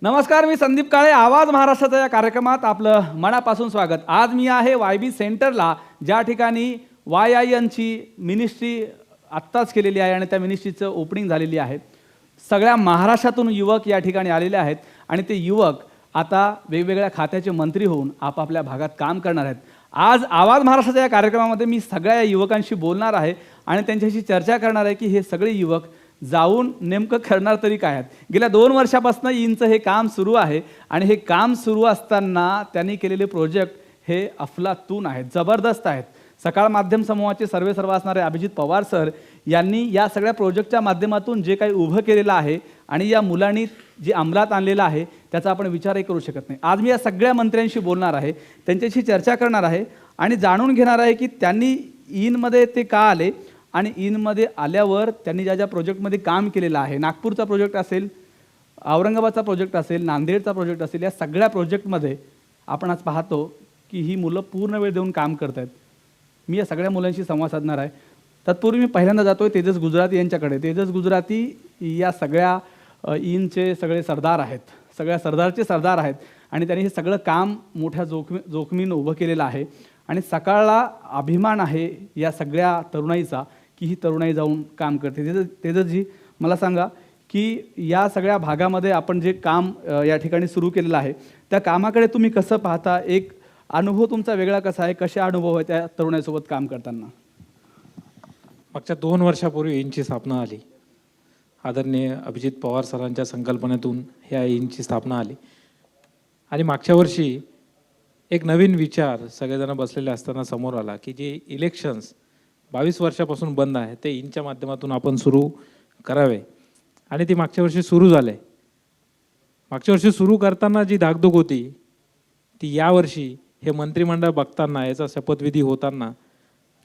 नमस्कार, मी संदीप काळे. आवाज महाराष्ट्राच्या या कार्यक्रमात आपलं मनापासून स्वागत. आज मी आहे YB सेंटरला, ज्या ठिकाणी YINची मिनिस्ट्री आत्ताच केलेली आहे आणि त्या मिनिस्ट्रीचं ओपनिंग झालेली आहे. सगळ्या महाराष्ट्रातून युवक या ठिकाणी आलेले आहेत आणि ते युवक आता वेगवेगळ्या खात्याचे मंत्री होऊन आपापल्या भागात काम करणार आहेत. आज आवाज महाराष्ट्राच्या या कार्यक्रमामध्ये मी सगळ्या या युवकांशी बोलणार आहे आणि त्यांच्याशी चर्चा करणार आहे की हे सगळे युवक जाऊन नेमकं करणार तरी काय आहेत. गेल्या 2 वर्षापासून ईनचं हे काम सुरू आहे आणि हे काम सुरू असताना त्यांनी केलेले प्रोजेक्ट हे अफलातून आहेत, जबरदस्त आहेत. सकाळ माध्यम समूहाचे सर्वेसर्वा असणारे अभिजित पवार सर यांनी या सगळ्या प्रोजेक्टच्या माध्यमातून जे काही उभं केलेलं आहे आणि या मुलांनी जे अंमलात आणलेलं आहे त्याचा आपण विचारही करू शकत नाही. आज मी या सगळ्या मंत्र्यांशी बोलणार आहे, त्यांच्याशी चर्चा करणार आहे आणि जाणून घेणार आहे की त्यांनी ईनमध्ये ते का आले आणि ईनमध्ये आल्यावर त्यांनी ज्या ज्या प्रोजेक्टमध्ये काम केलेलं आहे, नागपूरचा प्रोजेक्ट असेल, औरंगाबादचा प्रोजेक्ट असेल, नांदेडचा प्रोजेक्ट असेल, या सगळ्या प्रोजेक्टमध्ये आपण आज पाहतो की ही मुलं पूर्ण वेळ देऊन काम करत आहेत. मी या सगळ्या मुलांशी संवाद साधणार आहे. तत्पूर्वी मी पहिल्यांदा जातो आहे तेजस गुजराती यांच्याकडे. तेजस गुजराती या सगळ्या ईनचे सगळे सरदार आहेत, सगळ्या सरदारचे सरदार आहेत आणि त्यांनी हे सगळं काम मोठ्या जोखमीनं उभं केलेलं आहे आणि सकाळला अभिमान आहे या सगळ्या तरुणाईचा की ही तरुणाई जाऊन काम करते. तेजसजी, मला सांगा की या सगळ्या भागामध्ये आपण जे काम या ठिकाणी सुरू केलेलं आहे त्या कामाकडे तुम्ही कसं पाहता? एक अनुभव तुमचा वेगळा कसा आहे? कसे अनुभव आहे त्या तरुणाईसोबत काम करताना? मागच्या 2 वर्षापूर्वी ईनची स्थापना आली. आदरणीय अभिजित पवार सरांच्या संकल्पनेतून ह्या ईनची स्थापना आली आणि मागच्या वर्षी एक नवीन विचार सगळेजण बसलेले असताना समोर आला की जे इलेक्शन्स 22 वर्षापासून बंद आहे ते ईनच्या माध्यमातून आपण सुरू करावे आणि ती मागच्या वर्षी सुरू झाले. मागच्या वर्षी सुरू करताना जी धाकधूक होती ती यावर्षी हे मंत्रिमंडळ बघताना, याचा शपथविधी होताना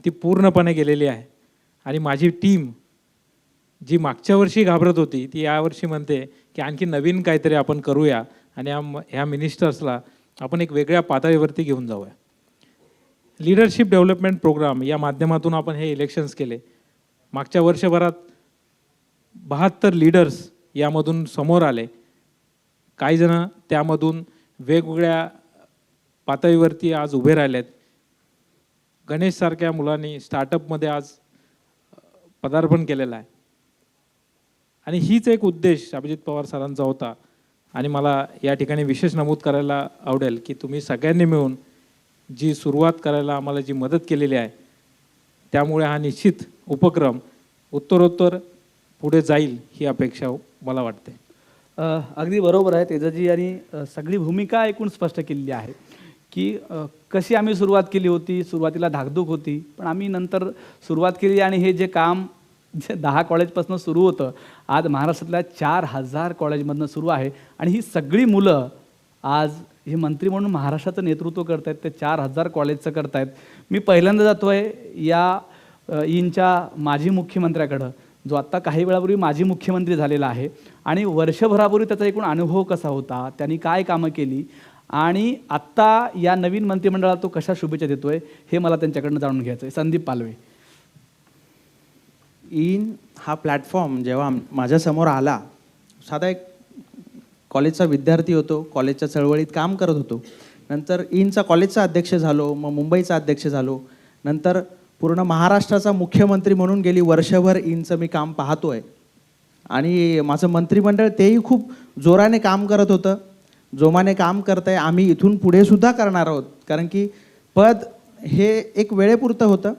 ती पूर्णपणे गेलेली आहे आणि माझी टीम जी मागच्या वर्षी घाबरत होती ती यावर्षी म्हणते की आणखी नवीन काहीतरी आपण करूया आणि ह्या मिनिस्टर्सला आपण एक वेगळ्या पातळीवरती घेऊन जाऊया. लीडरशिप डेव्हलपमेंट प्रोग्राम या माध्यमातून आपण हे इलेक्शन्स केले. मागच्या वर्षभरात 72 लीडर्स यामधून समोर आले. काही जण त्यामधून वेगवेगळ्या पातळीवरती आज उभे राहिलेत. गणेशसारख्या मुलांनी स्टार्टअपमध्ये आज पदार्पण केलेलं आहे आणि हीच एक उद्देश अभिजित पवार सरांचा होता आणि मला या ठिकाणी विशेष नमूद करायला आवडेल की तुम्ही सगळ्यांनी मिळून जी सुरुवात करायला आम्हाला जी मदत केलेली आहे त्यामुळे हा निश्चित उपक्रम उत्तरोत्तर पुढे जाईल ही अपेक्षा मला वाटते. अगदी बरोबर आहे तेजसजी यांनी सगळी भूमिका ऐकून स्पष्ट केलेली आहे की कशी आम्ही सुरुवात केली होती. सुरुवातीला धाकधूक होती, पण आम्ही नंतर सुरुवात केली आणि हे जे काम जे 10 कॉलेजपासून सुरू होतं आज महाराष्ट्रातल्या 4000 कॉलेजमधनं सुरू आहे आणि ही सगळी मुलं आज हे मंत्री म्हणून महाराष्ट्राचं नेतृत्व करत आहेत. ते 4000 कॉलेजचं करत आहेत. मी पहिल्यांदा जातो आहे या ईनच्या माजी मुख्यमंत्र्याकडं, जो आत्ता काही वेळापूर्वी माजी मुख्यमंत्री झालेला आहे आणि वर्षभरापूर्वी त्याचा एकूण अनुभव कसा होता, त्यांनी काय कामं केली आणि आत्ता या नवीन मंत्रिमंडळाला तो कशा शुभेच्छा देतोय हे मला त्यांच्याकडनं जाणून घ्यायचं आहे. संदीप पालवे. ईन हा प्लॅटफॉर्म जेव्हा माझ्यासमोर आला, साधा एक कॉलेजचा विद्यार्थी होतो, कॉलेजच्या चळवळीत काम करत होतो. नंतर ईनचा कॉलेजचा अध्यक्ष झालो, मग मुंबईचा अध्यक्ष झालो, नंतर पूर्ण महाराष्ट्राचा मुख्यमंत्री म्हणून गेली वर्षभर ईनचं मी काम पाहतोय आणि माझं मंत्रिमंडळ तेही खूप जोराने काम करत होतं, जोमाने काम करत आहे. आम्ही इथून पुढे सुद्धा करणार आहोत, कारण की पद हे एक वेळेपुरतं होतं.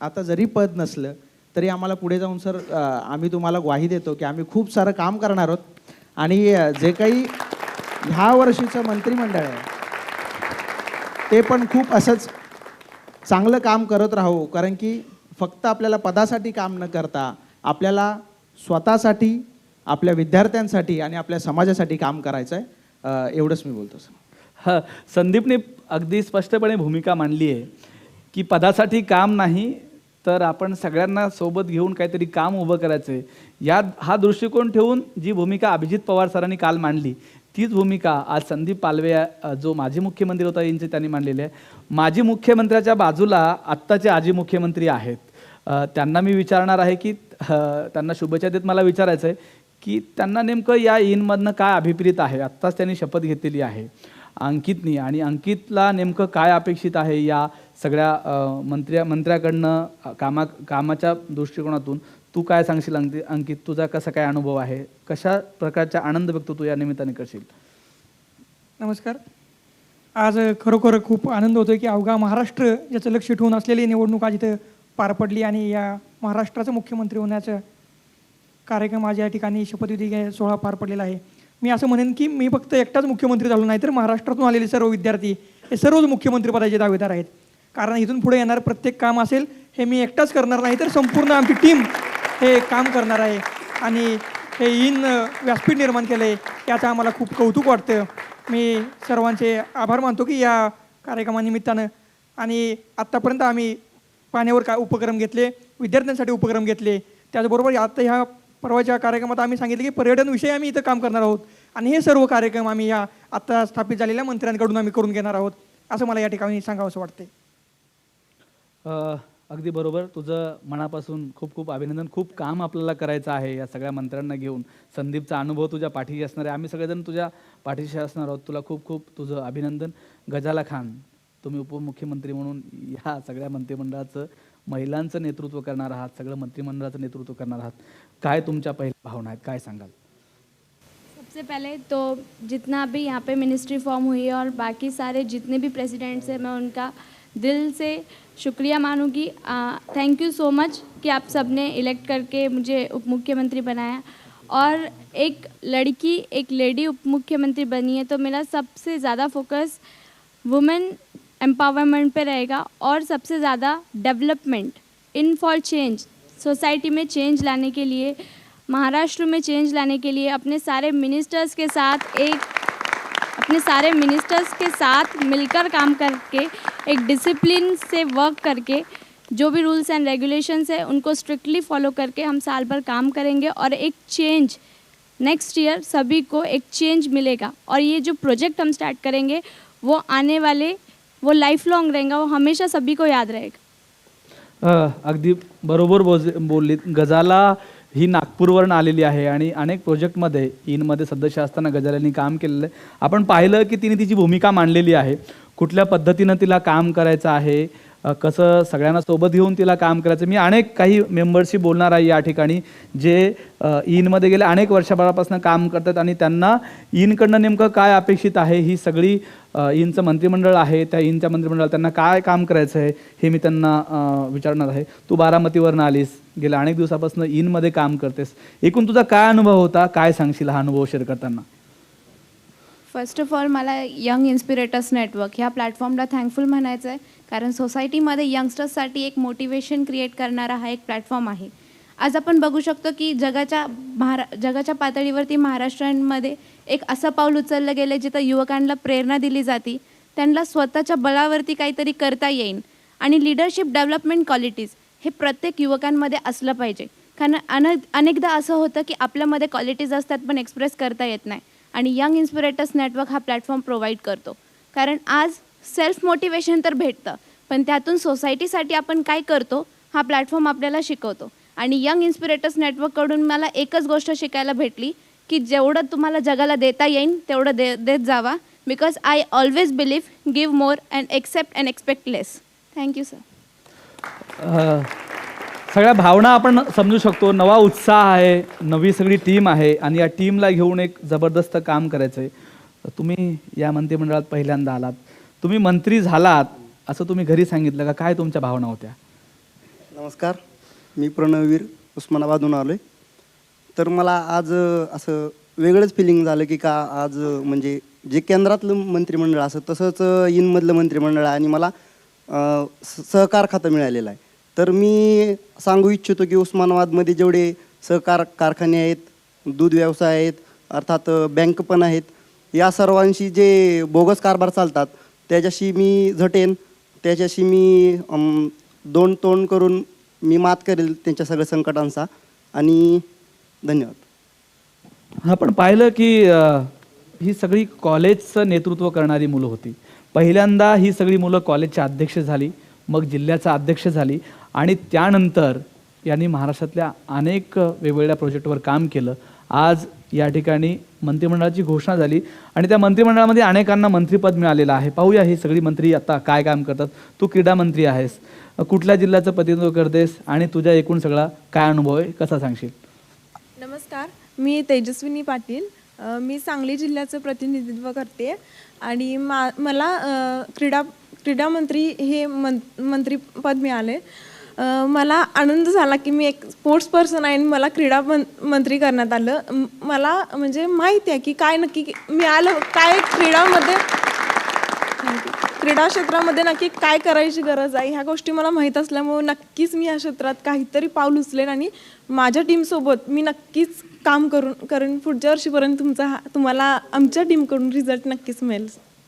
आता जरी पद नसलं तरी आम्हाला पुढे जाऊन सर आम्ही तुम्हाला ग्वाही देतो की आम्ही खूप सारं काम करणार आहोत आणि जे काही ह्या वर्षीचं मंत्रिमंडळ आहे ते पण खूप असंच चांगलं काम करत राहू, कारण की फक्त आपल्याला पदासाठी काम न करता आपल्याला स्वतःसाठी, आपल्या विद्यार्थ्यांसाठी आणि आपल्या समाजासाठी काम करायचं आहे. एवढंच मी बोलतो सर. संदीपने अगदी स्पष्टपणे भूमिका मांडली आहे की पदासाठी काम नाही तर आपण सगळ्यांना सोबत घेऊन काहीतरी काम उभं करायचं आहे. हा दृष्टिकोन ठेवून जी भूमिका अभिजित पवार सरांनी काल मांडली तीच भूमिका आज संदीप पालवे जो माजी मुख्यमंत्री होता यांची त्यांनी मांडलेली आहे. माजी मुख्यमंत्र्याच्या बाजूला आत्ताचे आजी मुख्यमंत्री आहेत. त्यांना मी विचारणार आहे की त्यांना शुभेच्छा देत मला विचारायचं आहे की त्यांना नेमकं या इनमधनं काय अभिप्रेत आहे. आत्ताच त्यांनी शपथ घेतलेली आहे अंकितनी, आणि अंकितला नेमकं काय अपेक्षित आहे या सगळ्या मंत्र्याकडनं कामाच्या दृष्टिकोनातून. तू काय सांगशील अंकित, तुझा कसा काय अनुभव आहे, कशा प्रकारचा आनंद व्यक्त तू या निमित्ताने करशील? नमस्कार. आज खरोखर खूप आनंद होतो की अवघा महाराष्ट्र ज्याचं लक्ष ठेवून असलेली निवडणूक आज इथं पार पडली आणि या महाराष्ट्राचा मुख्यमंत्री होण्याचा कार्यक्रम आज या ठिकाणी शपथविधी सोहळा पार पडलेला आहे. मी असं म्हणेन की मी फक्त एकटाच मुख्यमंत्री झालो नाही, तर महाराष्ट्रातून आलेले सर्व विद्यार्थी हे सर्वच मुख्यमंत्रीपदाचे दावेदार आहेत. कारण इथून पुढे येणार प्रत्येक काम असेल हे मी एकटाच करणार नाही, तर संपूर्ण आमची टीम हे काम करणार आहे. आणि हे व्यासपीठ निर्माण केलं आहे याचं आम्हाला खूप कौतुक वाटतं. मी सर्वांचे आभार मानतो की या कार्यक्रमानिमित्तानं. आणि आत्तापर्यंत आम्ही पाण्यावर उपक्रम घेतले, विद्यार्थ्यांसाठी उपक्रम घेतले. त्याचबरोबर आता ह्या परवाच्या कार्यक्रमात आम्ही सांगितलं की पर्यटनविषयी आम्ही इथं काम करणार आहोत आणि हे सर्व कार्यक्रम आम्ही या आत्ता स्थापित झालेल्या मंत्र्यांकडून आम्ही करून घेणार आहोत, असं मला या ठिकाणी सांगावं असं वाटते. अगदी बरोबर, तुझं मनापासून खूप खूप अभिनंदन. खूप काम आपल्याला करायचं आहे या सगळ्या मंत्र्यांना घेऊन. संदीपचा अनुभव तुझ्या पाठीशी असणार आहे, आम्ही सगळेजण तुझ्या पाठीशी असणार आहोत. तुला खूप खूप तुझं अभिनंदन. गजाला खान, तुम्ही उपमुख्यमंत्री म्हणून ह्या सगळ्या मंत्रिमंडळाचं महिलांचं नेतृत्व करणार आहात, सगळं मंत्रिमंडळाचं नेतृत्व करणार आहात. काय तुमच्या पहिल्या भावना आहेत, काय सांगाल? सबसे पहले तो जितना भी यहाँ पे मिनिस्ट्री फॉर्म हुई है और बाकी सारे जितने भी प्रेसिडेंट्स हैं, मैं उनका दिल से शुक्रिया मानूंगी. थैंक यू सो मच कि आप सब ने इलेक्ट करके मुझे उप मुख्यमंत्री बनाया. और एक लड़की, एक लेडी उप मुख्यमंत्री बनी है, तो मेरा सबसे ज़्यादा फोकस वुमेन एम्पावरमेंट पे रहेगा और सबसे ज़्यादा development in for change. Society में चेंज लाने के लिए, महाराष्ट्र में चेंज लाने के लिए अपने सारे मिनिस्टर्स के साथ मिलकर काम करके, एक डिसिप्लिन से वर्क करके, जो भी रूल्स एंड रेगुलेशंस है उनको स्ट्रिक्टली फॉलो करके हम साल भर काम करेंगे और एक चेंज नेक्स्ट ईयर सभी को एक चेंज मिलेगा. और ये जो प्रोजेक्ट हम स्टार्ट करेंगे वो आने वाले, वो लाइफ लॉन्ग रहेगा, वो हमेशा सभी को याद रहेगा. अगदी बरोबर बोललीत. गजाला ही नागपूरवरून आलेली आहे आणि अनेक प्रोजेक्टमध्ये इनमध्ये सदस्य असताना गजालांनी काम केलेलं आहे. आपण पाहिलं की तिने तिची भूमिका मांडलेली आहे, कुठल्या पद्धतीनं तिला काम करायचं आहे, कसं सगळ्यांना सोबत घेऊन तिला काम करायचं. मी अनेक काही मेंबर्सशी बोलणार आहे या ठिकाणी जे इनमध्ये गेले अनेक वर्षभरापासून काम करतात आणि त्यांना इनकडनं नेमकं काय अपेक्षित आहे, ही सगळी इनचं मंत्रिमंडळ आहे, त्या इनच्या मंत्रिमंडळात त्यांना काय काम करायचं आहे हे मी त्यांना विचारणार आहे. तू बारामतीवरून आलीस, गेल्या अनेक दिवसापासून इनमध्ये काम करतेस, एकूण तुझा काय अनुभव होता, काय सांगशील हा अनुभव शेअर करताना? फर्स्ट ऑफ ऑल मला यंग इन्स्पिरेटर्स नेटवर्क ह्या प्लॅटफॉर्मला थँकफुल म्हणायचं आहे, कारण सोसायटीमध्ये यंगस्टर्ससाठी एक मोटिवेशन क्रिएट करणारा हा एक प्लॅटफॉर्म आहे. आज आपण बघू शकतो की जगाच्या पातळीवरती महाराष्ट्रामध्ये एक असं पाऊल उचललं गेलं जिथं युवकांना प्रेरणा दिली जाते, त्यांना स्वतःच्या बळावरती काहीतरी करता येईल. आणि लिडरशिप डेव्हलपमेंट क्वालिटीज हे प्रत्येक युवकांमध्ये असलं पाहिजे. कारण अनेकदा असं होतं की आपल्यामध्ये क्वालिटीज असतात पण एक्सप्रेस करता येत नाही, आणि यंग इन्स्पिरेटर्स नेटवर्क हा प्लॅटफॉर्म प्रोव्हाइड करतो. कारण आज सेल्फ मोटिवेशन तर भेटतं, पण त्यातून सोसायटीसाठी आपण काय करतो हा प्लॅटफॉर्म आपल्याला शिकवतो. आणि यंग इन्स्पिरेटर्स नेटवर्ककडून मला एकच गोष्ट शिकायला भेटली की जेवढं तुम्हाला जगाला देता येईल तेवढं देत जावा. Because I always believe give more and accept and expect less. Thank you sir. सगळ्या भावना आपण समजू शकतो. नवा उत्साह आहे, नवी सगळी टीम आहे आणि या टीमला घेऊन एक जबरदस्त काम करायचं आहे. तुम्ही या मंत्रिमंडळात पहिल्यांदा आलात, तुम्ही मंत्री झालात असं तुम्ही घरी सांगितलं का? काय तुमच्या भावना होत्या? नमस्कार, मी प्रणववीर उस्मानाबादहून आलो आहे. तर मला आज असं वेगळंच फिलिंग झालं की का आज म्हणजे जे केंद्रातलं मंत्रिमंडळ असं तसंच इनमधलं मंत्रिमंडळ आणि मला सहकार खातं मिळालेलं आहे. तर मी सांगू इच्छितो की उस्मानाबादमध्ये जेवढे सहकार कारखाने आहेत, दूध व्यवसाय आहेत, अर्थात बँक पण आहेत, या सर्वांशी जे बोगस कारभार चालतात त्याच्याशी मी झटेन, त्याच्याशी मी दोन तोंड करून मी मात करेल त्यांच्या सगळ्या संकटांचा. आणि धन्यवाद. आपण पाहिलं की ही सगळी कॉलेजचं नेतृत्व करणारी मुलं होती. पहिल्यांदा ही सगळी मुलं कॉलेजच्या अध्यक्ष झाली, मग जिल्ह्याचा अध्यक्ष झाली आणि त्यानंतर यांनी महाराष्ट्रातल्या अनेक वेगवेगळ्या प्रोजेक्टवर काम केलं आज या ठिकाणी मंत्रिमंडळाची घोषणा झाली आणि त्या मंत्रिमंडळामध्ये अनेकांना मंत्रिपद मिळालेलं आहे. पाहूया ही सगळी मंत्री आता काय काम करतात. तू क्रीडा मंत्री आहेस, कुठल्या जिल्ह्याचं प्रतिनिधित्व करतेस आणि तुझ्या एकूण सगळा काय अनुभव आहे, कसा सांगशील? नमस्कार, मी तेजस्विनी पाटील. मी सांगली जिल्ह्याचं प्रतिनिधित्व करते आणि मला क्रीडा मंत्री हे मंत्रीपद मिळाले. मला आनंद झाला की मी एक स्पोर्ट्स पर्सन आहे आणि मला मंत्री करण्यात आलं. मला म्हणजे माहिती आहे की काय नक्की मिळालं, काय क्रीडा क्षेत्रामध्ये नक्की काय करायची गरज आहे, ह्या गोष्टी मला माहीत असल्यामुळे नक्कीच मी या क्षेत्रात काहीतरी पाऊल उचलेन आणि माझ्या टीमसोबत मी नक्कीच काम करून पुढच्या वर्षीपर्यंत तुम्हाला आमच्या टीमकडून रिझल्ट नक्कीच मिळेल.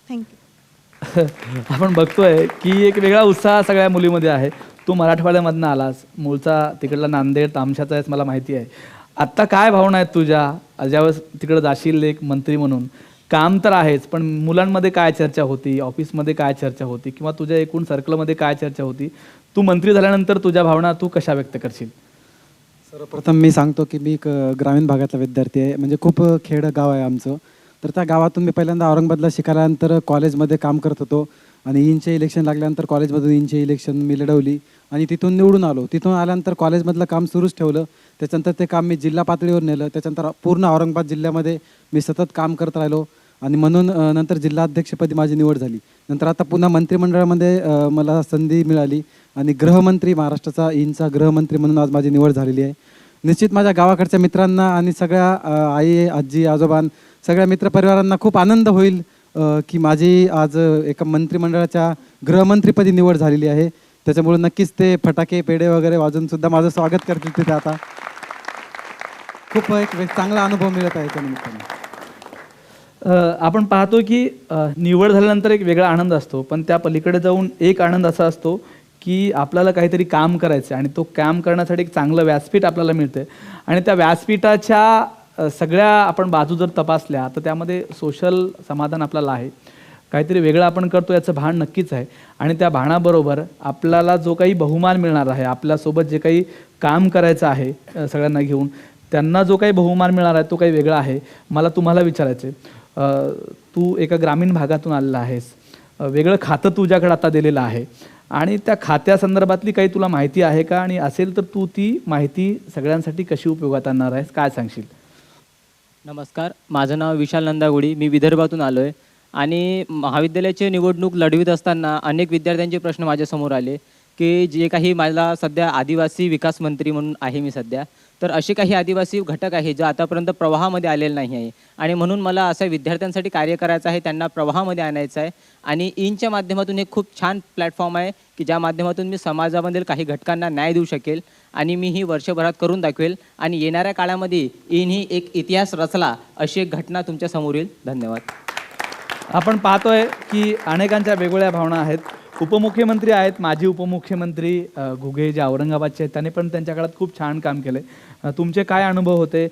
थँक्यू. आपण बघतोय की एक वेगळा उत्साह सगळ्या मुलीमध्ये आहे. तू मराठवाड्यामधनं आलास, मूळचा तिकडला नांदेड तामशाचा आहेस, मला माहिती आहे. आत्ता काय भावना आहेत तुझ्या, ज्यावेळेस तिकडं जाशील एक मंत्री म्हणून? काम तर आहेच, पण मुलांमध्ये काय चर्चा होती, ऑफिसमध्ये काय चर्चा होती, किंवा तुझ्या एकूण सर्कलमध्ये काय चर्चा होती? तू मंत्री झाल्यानंतर तुझ्या भावना तू कशा व्यक्त करशील? सर्वप्रथम मी सांगतो की मी एक ग्रामीण भागातला विद्यार्थी आहे. म्हणजे खूप खेड गाव आहे आमचं. तर त्या गावातून मी पहिल्यांदा औरंगाबादला शिकायल्यानंतर कॉलेजमध्ये काम करत होतो आणि ईनचे इलेक्शन लागल्यानंतर कॉलेजमधून ईनचे इलेक्शन मी लढवली आणि तिथून निवडून आलो. तिथून आल्यानंतर कॉलेजमधलं काम सुरूच ठेवलं. त्याच्यानंतर ते काम मी जिल्हा पातळीवर नेलं. त्याच्यानंतर पूर्ण औरंगाबाद जिल्ह्यामध्ये मी सतत काम करत राहिलो आणि म्हणून नंतर जिल्हाध्यक्षपदी माझी निवड झाली. नंतर आता पुन्हा मंत्रिमंडळामध्ये मला संधी मिळाली आणि गृहमंत्री, महाराष्ट्राचा ईनचा गृहमंत्री म्हणून आज माझी निवड झालेली आहे. निश्चित माझ्या गावाकडच्या मित्रांना आणि सगळ्या आई, आजी, आजोबां, सगळ्या मित्रपरिवारांना खूप आनंद होईल की माझी आज एका मंत्रिमंडळाच्या गृहमंत्रीपदी निवड झालेली आहे. त्याच्यामुळे नक्कीच ते फटाके, पेढे वगैरे वाजून सुद्धा माझं स्वागत करतील तिथे. आता खूप एक चांगला अनुभव मिळत आहे त्या निमित्ताने. आपण पाहतो की निवड झाल्यानंतर एक वेगळा आनंद असतो, पण त्या पलीकडे जाऊन एक आनंद असा असतो की आपल्याला काहीतरी काम करायचं आणि तो काम करण्यासाठी एक चांगलं व्यासपीठ आपल्याला मिळतं आणि त्या व्यासपीठाच्या सगळ्या आपण बाजू जर तपासल्या तर त्यामध्ये सोशल समाधान आपल्याला आहे. काहीतरी वेगळं आपण करतो याचं भान नक्कीच आहे आणि त्या भानाबरोबर आपल्याला जो काही बहुमान मिळणार आहे, आपल्यासोबत जे काही काम करायचं आहे सगळ्यांना घेऊन, त्यांना जो काही बहुमान मिळणार आहे तो काही वेगळा आहे. मला तुम्हाला विचारायचं आहे, तू एका ग्रामीण भागातून आलेला आहेस, वेगळं खातं तुझ्याकडे आता दिलेलं आहे आणि त्या खात्यासंदर्भातली काही तुला माहिती आहे का, आणि असेल तर तू ती माहिती सगळ्यांसाठी कशी उपयोगात आणणार आहेस, काय सांगशील? नमस्कार, माझं नाव विशाल नंदागुडी. मी विदर्भातून आलो आहे आणि महाविद्यालयाची निवडणूक लढवित असताना अनेक विद्यार्थ्यांचे प्रश्न माझ्यासमोर आले की जे काही मला सध्या आदिवासी विकास मंत्री म्हणून आहे मी सध्या, तर असे काही आदिवासी घटक आहे जे आतापर्यंत प्रवाहामध्ये आलेले नाही आहे आणि म्हणून मला अशा विद्यार्थ्यांसाठी कार्य करायचं आहे, त्यांना प्रवाहामध्ये आणायचं आहे. आणि ईनच्या माध्यमातून एक खूप छान प्लॅटफॉर्म आहे की ज्या माध्यमातून मी समाजामधील काही घटकांना न्याय देऊ शकेल आणि मी ही वर्षभरात करून दाखवेल आणि येणाऱ्या काळामध्ये ईन ही एक इतिहास रचला अशी एक घटना तुमच्या समोर येईल. धन्यवाद. आपण पाहतोय की अनेकांच्या वेगवेगळ्या भावना आहेत. उपमुख्यमंत्री आहेत, माजी उपमुख्यमंत्री घुगे जे औरंगाबादचे आहेत, त्यांनी पण त्यांच्या काळात खूप छान काम केलं आहे. तुमचे काय अनुभव होते,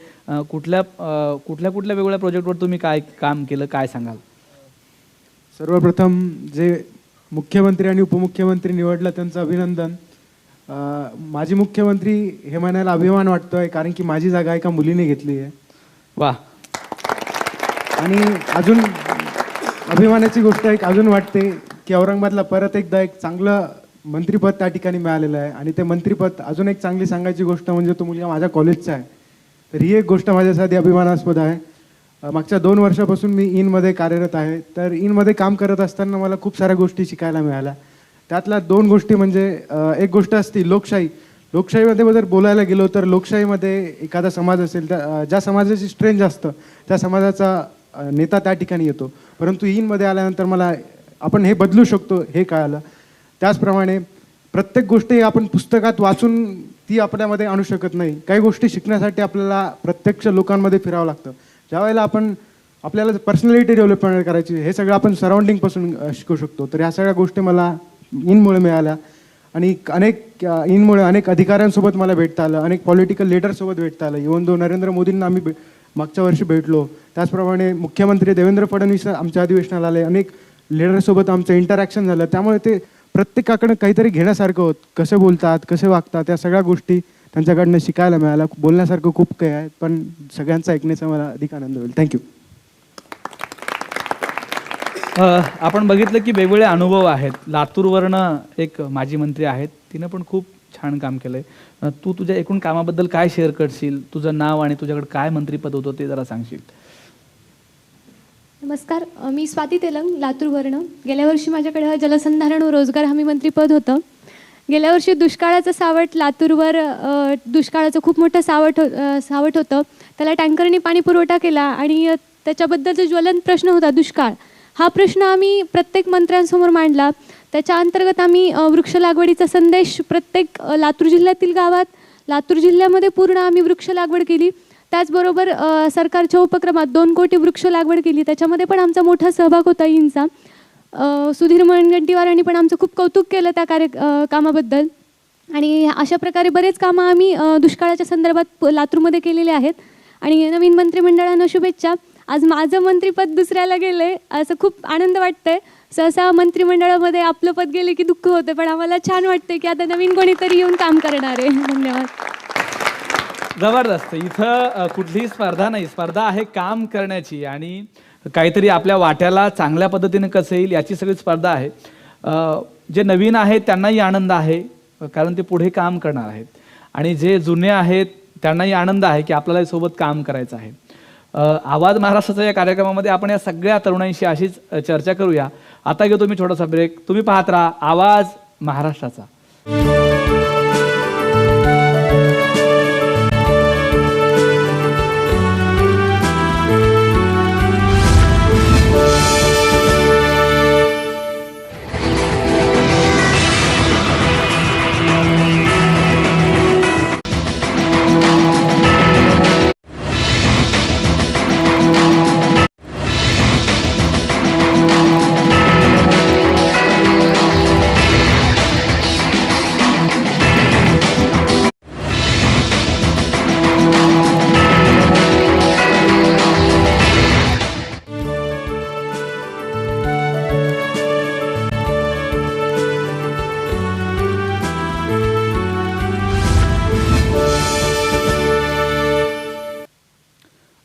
कुठल्या वेगवेगळ्या प्रोजेक्टवर तुम्ही काय काम केलं, काय सांगाल? सर्वप्रथम जे मुख्यमंत्री आणि उपमुख्यमंत्री निवडलं त्यांचं अभिनंदन. माजी मुख्यमंत्री हे म्हणायला अभिमान वाटतोय कारण की माझी जागा एका मुलीने घेतली आहे. वा. आणि अजून अभिमानाची गोष्ट एक अजून वाटते की औरंगाबादला परत एकदा एक चांगलं मंत्रिपद त्या ठिकाणी मिळालेलं आहे आणि ते मंत्रिपद अजून एक चांगली सांगायची गोष्ट म्हणजे तो मुलगा माझ्या कॉलेजचा आहे. तर ही एक गोष्ट माझ्यासाठी अभिमानास्पद आहे. मागच्या 2 वर्षापासून मी ईनमध्ये कार्यरत आहे. तर ईनमध्ये काम करत असताना मला खूप साऱ्या गोष्टी शिकायला मिळाल्या. त्यातल्या 2 गोष्टी म्हणजे एक गोष्ट असते लोकशाही. लोकशाहीमध्ये जर बोलायला गेलो तर लोकशाहीमध्ये एखादा समाज असेल त्या ज्या समाजाची स्ट्रेंथ जास्त त्या समाजाचा नेता त्या ठिकाणी येतो. परंतु ईनमध्ये आल्यानंतर मला आपण हे बदलू शकतो हे कळालं. त्याचप्रमाणे प्रत्येक गोष्टी आपण पुस्तकात वाचून ती आपल्यामध्ये आणू शकत नाही. काही गोष्टी शिकण्यासाठी आपल्याला प्रत्यक्ष लोकांमध्ये फिरावं लागतं. ज्यावेळेला आपल्याला पर्सनॅलिटी डेव्हलपमेंट करायची हे सगळं आपण सराउंडिंगपासून शिकू शकतो. तर ह्या सगळ्या गोष्टी मला ईनमुळे मिळाल्या आणि ईनमुळे अनेक अधिकाऱ्यांसोबत मला भेटता आलं, अनेक पॉलिटिकल लीडरसोबत भेटता आलं. इव्हन दो नरेंद्र मोदींना आम्ही मागच्या वर्षी भेटलो. त्याचप्रमाणे मुख्यमंत्री देवेंद्र फडणवीस आमच्या अधिवेशनाला आले. अनेक लीडरसोबत आमचं इंटरॅक्शन झालं. त्यामुळे ते प्रत्येकाकडे काहीतरी घेण्यासारखं होतं. कसे बोलतात, कसे वागतात, त्या सगळ्या गोष्टी त्यांच्याकडनं शिकायला मिळालं. बोलण्यासारखं खूप काही आहे, पण सगळ्यांचं ऐकण्याचा मला अधिक आनंद होईल. थँक्यू. आपण बघितलं की वेगवेगळे अनुभव आहेत. लातूरवरनं एक माजी मंत्री आहेत, तिनं पण खूप छान काम केलंय. तू तुझ्या एकूण कामाबद्दल काय शेअर करशील? तुझं नाव आणि तुझ्याकडे काय मंत्रीपद होतं ते जरा सांगशील. नमस्कार, मी स्वाती तेलंग, लातूरवरनं. गेल्या वर्षी माझ्याकडे जलसंधारण व रोजगार हमी मंत्रीपद होतं. गेल्या वर्षी दुष्काळाचं सावट लातूरवर दुष्काळाचं खूप मोठं सावट होतं. त्याला टँकरने पाणी पुरवठा केला आणि त्याच्याबद्दल जो ज्वलंत प्रश्न होता दुष्काळ, हा प्रश्न आम्ही प्रत्येक मंत्र्यांसमोर मांडला. त्याच्या अंतर्गत आम्ही वृक्ष लागवडीचा संदेश प्रत्येक लातूर जिल्ह्यातील गावात, लातूर जिल्ह्यामध्ये पूर्ण आम्ही वृक्ष लागवड केली. त्याचबरोबर सरकारच्या उपक्रमात 2 कोटी वृक्ष लागवड केली. त्याच्यामध्ये पण आमचा मोठा सहभाग होता ईंचा. सुधीर मुनगंटीवारांनी पण आमचं खूप कौतुक केलं त्या कामाबद्दल. आणि अशा प्रकारे बरेच कामं आम्ही दुष्काळाच्या संदर्भात लातूरमध्ये केलेले आहेत. आणि नवीन मंत्रिमंडळानं शुभेच्छा. आज माझं मंत्रिपद दुसऱ्याला गेलं आहे, असं खूप आनंद वाटतंय. सहसा मंत्रिमंडळामध्ये आपलं पद गेले की दुःख होतं, पण आम्हाला छान वाटतंय की आता नवीन कोणीतरी येऊन काम करणार आहे. धन्यवाद. जबरदस्त. इथं कुठलीही स्पर्धा नाही, स्पर्धा आहे काम करण्याची आणि काहीतरी आपल्या वाट्याला चांगल्या पद्धतीने कसं येईल याची सगळी स्पर्धा आहे. जे नवीन आहेत त्यांनाही आनंद आहे कारण ते पुढे काम करणार आहेत आणि जे जुने आहेत त्यांनाही आनंद आहे की आपल्याला सोबत काम करायचं आहे. आवाज महाराष्ट्राच्या या कार्यक्रमामध्ये आपण या सगळ्या तरुणांशी अशीच चर्चा करूया. आता घेतो मी छोटासा ब्रेक. तुम्ही पाहत राहा आवाज महाराष्ट्राचा.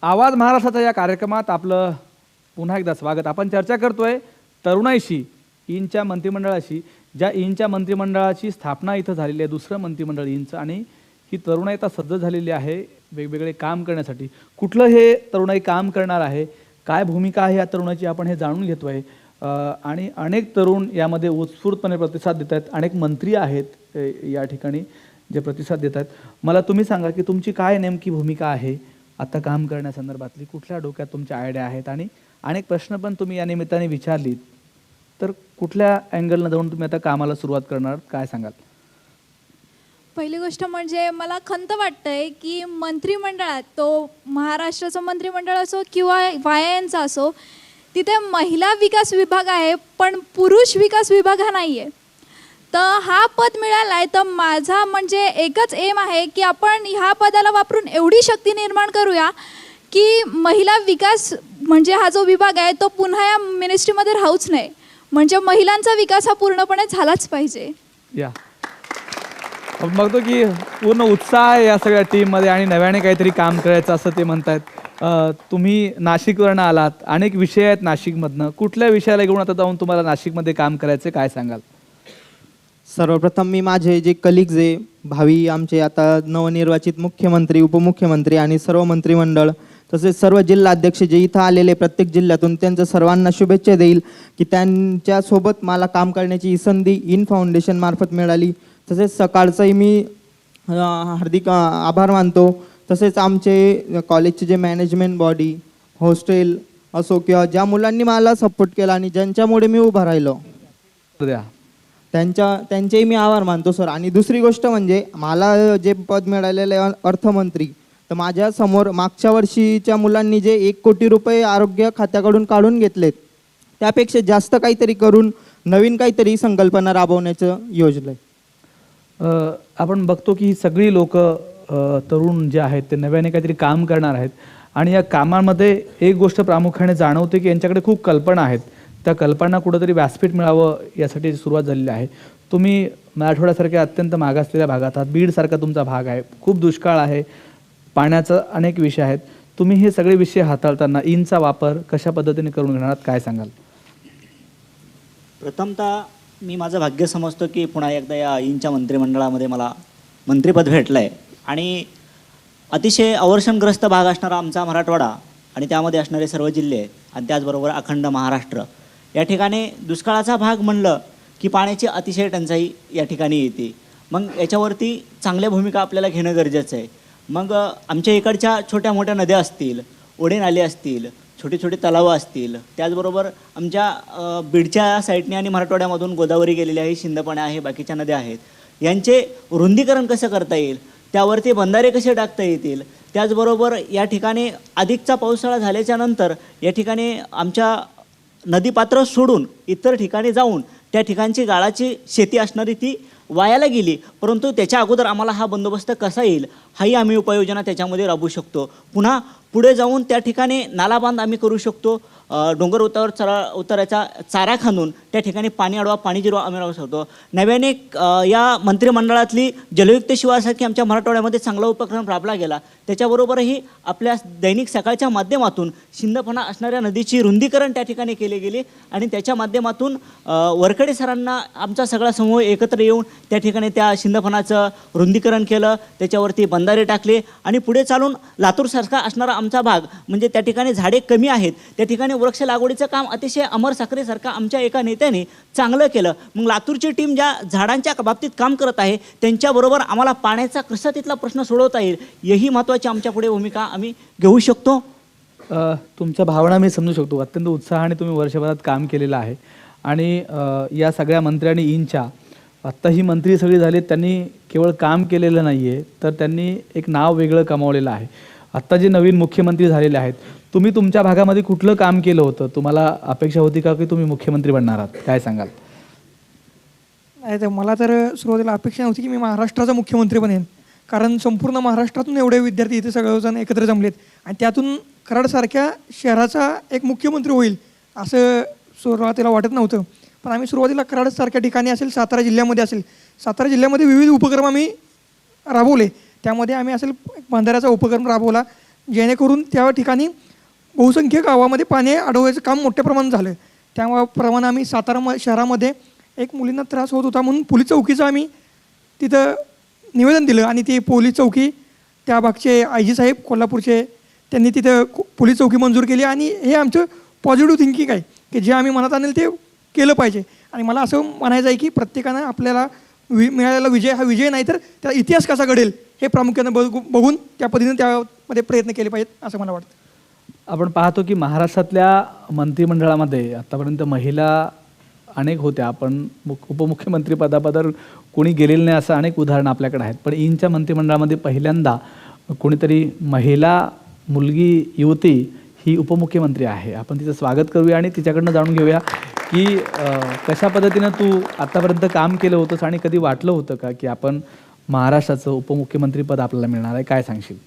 आवाज महाराष्ट्राच्या या कार्यक्रमात आपलं पुन्हा एकदा स्वागत. आपण चर्चा करतोय तरुणाईशी, ईंच्या मंत्रिमंडळाशी, ज्या ईंच्या मंत्रिमंडळाची स्थापना इथं झालेली आहे, दुसरं मंत्रिमंडळ ईंचं, आणि ही तरुणाई आता सज्ज झालेली आहे वेगवेगळे काम करण्यासाठी. कुठलं हे तरुणाई काम करणार आहे, काय भूमिका आहे या तरुणाची, आपण हे जाणून घेतोय. आणि अनेक तरुण यामध्ये उत्स्फूर्तपणे प्रतिसाद देत आहेत. अनेक मंत्री आहेत या ठिकाणी जे प्रतिसाद देत आहेत. मला तुम्ही सांगा की तुमची काय नेमकी भूमिका आहे आता काम करण्यासंदर्भातली, कुठल्या डोक्यात तुमच्या आयडिया आहेत आणि अनेक प्रश्न पण तुम्ही या निमित्ताने विचारलीत, तर कुठल्या अँगलनं जाऊन तुम्ही आता कामाला सुरुवात करणार, काय सांगाल? पहिली गोष्ट म्हणजे मला खंत वाटतंय की मंत्रिमंडळात, तो महाराष्ट्राचं मंत्रिमंडळ असो किंवा वायांचा असो, तिथे महिला विकास विभाग आहे पण पुरुष विकास विभाग हा नाही आहे. तर हा पद मिळाला आहे तर माझा म्हणजे एकच एम आहे की आपण ह्या पदाला वापरून एवढी शक्ती निर्माण करूया की महिला विकास म्हणजे हा जो विभाग आहे तो पुन्हा या मिनिस्ट्रीमध्ये राहूच नाही. म्हणजे महिलांचा विकास हा पूर्णपणे झालाच पाहिजे. या आपण बघतो की पूर्ण उत्साह आहे या सगळ्या टीममध्ये आणि नव्याने काहीतरी काम करायचं असं ते म्हणतात. तुम्ही नाशिकवरनं आलात, अनेक विषय आहेत नाशिकमधनं, कुठल्या विषयाला घेऊन आता जाऊन तुम्हाला नाशिकमध्ये काम करायचं, काय सांगाल? सर्वप्रथम मी माझे जे कलिग्ज आहे, भावी आमचे आता नवनिर्वाचित मुख्यमंत्री, उपमुख्यमंत्री आणि सर्व मंत्रिमंडळ तसेच सर्व जिल्हाध्यक्ष जे इथं आलेले प्रत्येक जिल्ह्यातून, त्यांचं सर्वांना शुभेच्छा देईल की त्यांच्यासोबत मला काम करण्याची ही संधी इन फाउंडेशन मार्फत मिळाली. तसेच सकाळचंही मी हार्दिक आभार मानतो. तसेच आमचे कॉलेजचे जे मॅनेजमेंट बॉडी, हॉस्टेल असो किंवा ज्या मुलांनी मला सपोर्ट केला आणि ज्यांच्यामुळे मी उभा राहिलो, त्यांचेही मी आभार मानतो सर. आणि दुसरी गोष्ट म्हणजे मला जे पद मिळालेलं आहे अर्थमंत्री, तर माझ्या समोर मागच्या वर्षीच्या मुलांनी जे 1 कोटी रुपये आरोग्य खात्याकडून काढून घेतलेत, त्यापेक्षा जास्त काहीतरी करून नवीन काहीतरी संकल्पना राबवण्याचं योजना आहे. आपण बघतो की ही सगळी लोक तरुण जे आहेत ते नव्याने काहीतरी काम करणार आहेत आणि या कामामध्ये एक गोष्ट प्रामुख्याने जाणवते की यांच्याकडे खूप कल्पना आहेत. त्या कल्पना कुठंतरी व्यासपीठ मिळावं यासाठी सुरुवात झालेली आहे. तुम्ही मराठवाड्यासारख्या अत्यंत मागासलेल्या भागात आहात, बीडसारखा तुमचा भाग आहे, खूप दुष्काळ आहे, पाण्याचं अनेक विषय आहेत. तुम्ही हे सगळे विषय हाताळताना ईनचा वापर कशा पद्धतीने करून घेणार आहात, काय सांगाल? प्रथमतः मी माझं भाग्य समजतो की पुन्हा एकदा या ईनच्या मंत्रिमंडळामध्ये मला मंत्रिपद भेटलं आहे आणि अतिशय अवर्षणग्रस्त भाग असणारा आमचा मराठवाडा आणि त्यामध्ये असणारे सर्व जिल्हे आणि त्याचबरोबर अखंड महाराष्ट्र या ठिकाणी दुष्काळाचा भाग म्हणलं की पाण्याची अतिशय टंचाई या ठिकाणी येते. मग याच्यावरती चांगल्या भूमिका आपल्याला घेणं गरजेचं आहे. मग आमच्या इकडच्या छोट्या मोठ्या नद्या असतील, ओढे नाले असतील, छोटे छोटे तलावं असतील, त्याचबरोबर आमच्या बीडच्या साईडने आणि मराठवाड्यामधून गोदावरी गेलेली आहे, शिंदपाण्या आहे, बाकीच्या नद्या आहेत, यांचे रुंदीकरण कसं करता येईल, त्यावरती बंधारे कसे टाकता येतील. त्याचबरोबर या ठिकाणी अधिकचा पावसाळा झाल्याच्या नंतर या ठिकाणी आमच्या नदीपात्र सोडून इतर ठिकाणी जाऊन त्या ठिकाणची गाळाची शेती असणारी ती वायाला गेली, परंतु त्याच्या अगोदर आम्हाला हा बंदोबस्त कसा येईल हाही आम्ही उपाययोजना त्याच्यामध्ये राबवू शकतो. पुन्हा पुढे जाऊन त्या ठिकाणी नालाबांध आम्ही करू शकतो. डोंगर उताराचा चारा खांदून त्या ठिकाणी पाणी अडवा, पाणी जिरवा आम्ही राहू शकतो. नव्याने या मंत्रिमंडळातली जलयुक्त शिवारसारखी आमच्या मराठवाड्यामध्ये चांगला उपक्रम राबला गेला. त्याच्याबरोबरही आपल्या दैनिक सकाळच्या माध्यमातून शिंदफणा असणाऱ्या नदीची रुंदीकरण त्या ठिकाणी केले गेले आणि त्याच्या माध्यमातून वरकडे सरांना आमचा सगळा समूह एकत्र येऊन त्या ठिकाणी त्या शिंदफणाचं रुंदीकरण केलं, त्याच्यावरती बंधारे टाकले आणि पुढे चालून लातूरसारखा असणारा आमचा भाग म्हणजे त्या ठिकाणी झाडे कमी आहेत, त्या ठिकाणी वृक्ष लागवडीचं काम अतिशय अमर साखरेसारखा आमच्या एका नेत्याने चांगलं केलं. मग लातूरची टीम ज्या झाडांच्या बाबतीत काम करत आहे त्यांच्याबरोबर आम्हाला पाण्याचा कसा तिथला प्रश्न सोडवता येईल यही महत्त्वाची आमच्या पुढे भूमिका आम्ही घेऊ शकतो. तुमच्या भावना मी समजू शकतो. अत्यंत उत्साहाने तुम्ही वर्षभरात काम केलेलं आहे आणि या सगळ्या मंत्र्यांनी ईनच्या आत्ता ही मंत्री सगळी झाली, त्यांनी केवळ काम केलेलं नाही आहे तर त्यांनी एक नाव वेगळं कमावलेलं आहे. आत्ता जे नवीन मुख्यमंत्री झालेले आहेत, तुम्ही तुमच्या भागामध्ये कुठलं काम केलं होतं? तुम्हाला अपेक्षा होती का की तुम्ही मुख्यमंत्री बनणार आहात? काय सांगाल? नाही, तर मला तर सुरुवातीला अपेक्षा नव्हती की मी महाराष्ट्राचा मुख्यमंत्री बनेन, कारण संपूर्ण महाराष्ट्रातून एवढे विद्यार्थी इथे सगळेजण एकत्र जमलेत आणि त्यातून कराडसारख्या शहराचा एक मुख्यमंत्री होईल असं सुरुवातीला वाटत नव्हतं. पण आम्ही सुरुवातीला कराडसारख्या ठिकाणी असेल, सातारा जिल्ह्यामध्ये असेल, सातारा जिल्ह्यामध्ये विविध उपक्रम आम्ही राबवले. त्यामध्ये आम्ही असेल बंधाऱ्याचा उपक्रम राबवला जेणेकरून त्या ठिकाणी बहुसंख्य गावामध्ये पाणी अडवायचं काम मोठ्या प्रमाणात झालं. त्याप्रमाणे आम्ही सातारा शहरामध्ये एक मुलींना त्रास होत होता म्हणून पोलीस चौकीचं आम्ही तिथं निवेदन दिलं आणि ती पोलीस चौकी त्या भागचे IG साहेब कोल्हापूरचे त्यांनी तिथं पोलीस चौकी मंजूर केली आणि हे आमचं पॉझिटिव्ह थिंकिंग आहे की जे आम्ही मनात आणेल ते केलं पाहिजे. आणि मला असं म्हणायचं आहे की प्रत्येकानं आपल्याला मिळालेला विजय हा विजय नाही तर त्याचा इतिहास कसा घडेल हे प्रामुख्यानं बघून त्या पद्धतीने त्यामध्ये प्रयत्न केले पाहिजेत असं मला वाटतं. आपण पाहतो की महाराष्ट्रातल्या मंत्रिमंडळामध्ये आतापर्यंत महिला अनेक होत्या, पण उपमुख्यमंत्री पदावर कोणी गेलेलं नाही असं अनेक उदाहरणं आपल्याकडे आहेत. पण ईनच्या मंत्रिमंडळामध्ये पहिल्यांदा कोणीतरी महिला मुलगी युवती ही उपमुख्यमंत्री आहे. आपण तिचं स्वागत करूया आणि तिच्याकडनं जाणून घेऊया की कशा पद्धतीनं तू आतापर्यंत काम केलं होतंस आणि कधी वाटलं होतं का की आपण महाराष्ट्राचं उपमुख्यमंत्रीपद आपल्याला मिळणार आहे? काय सांगशील?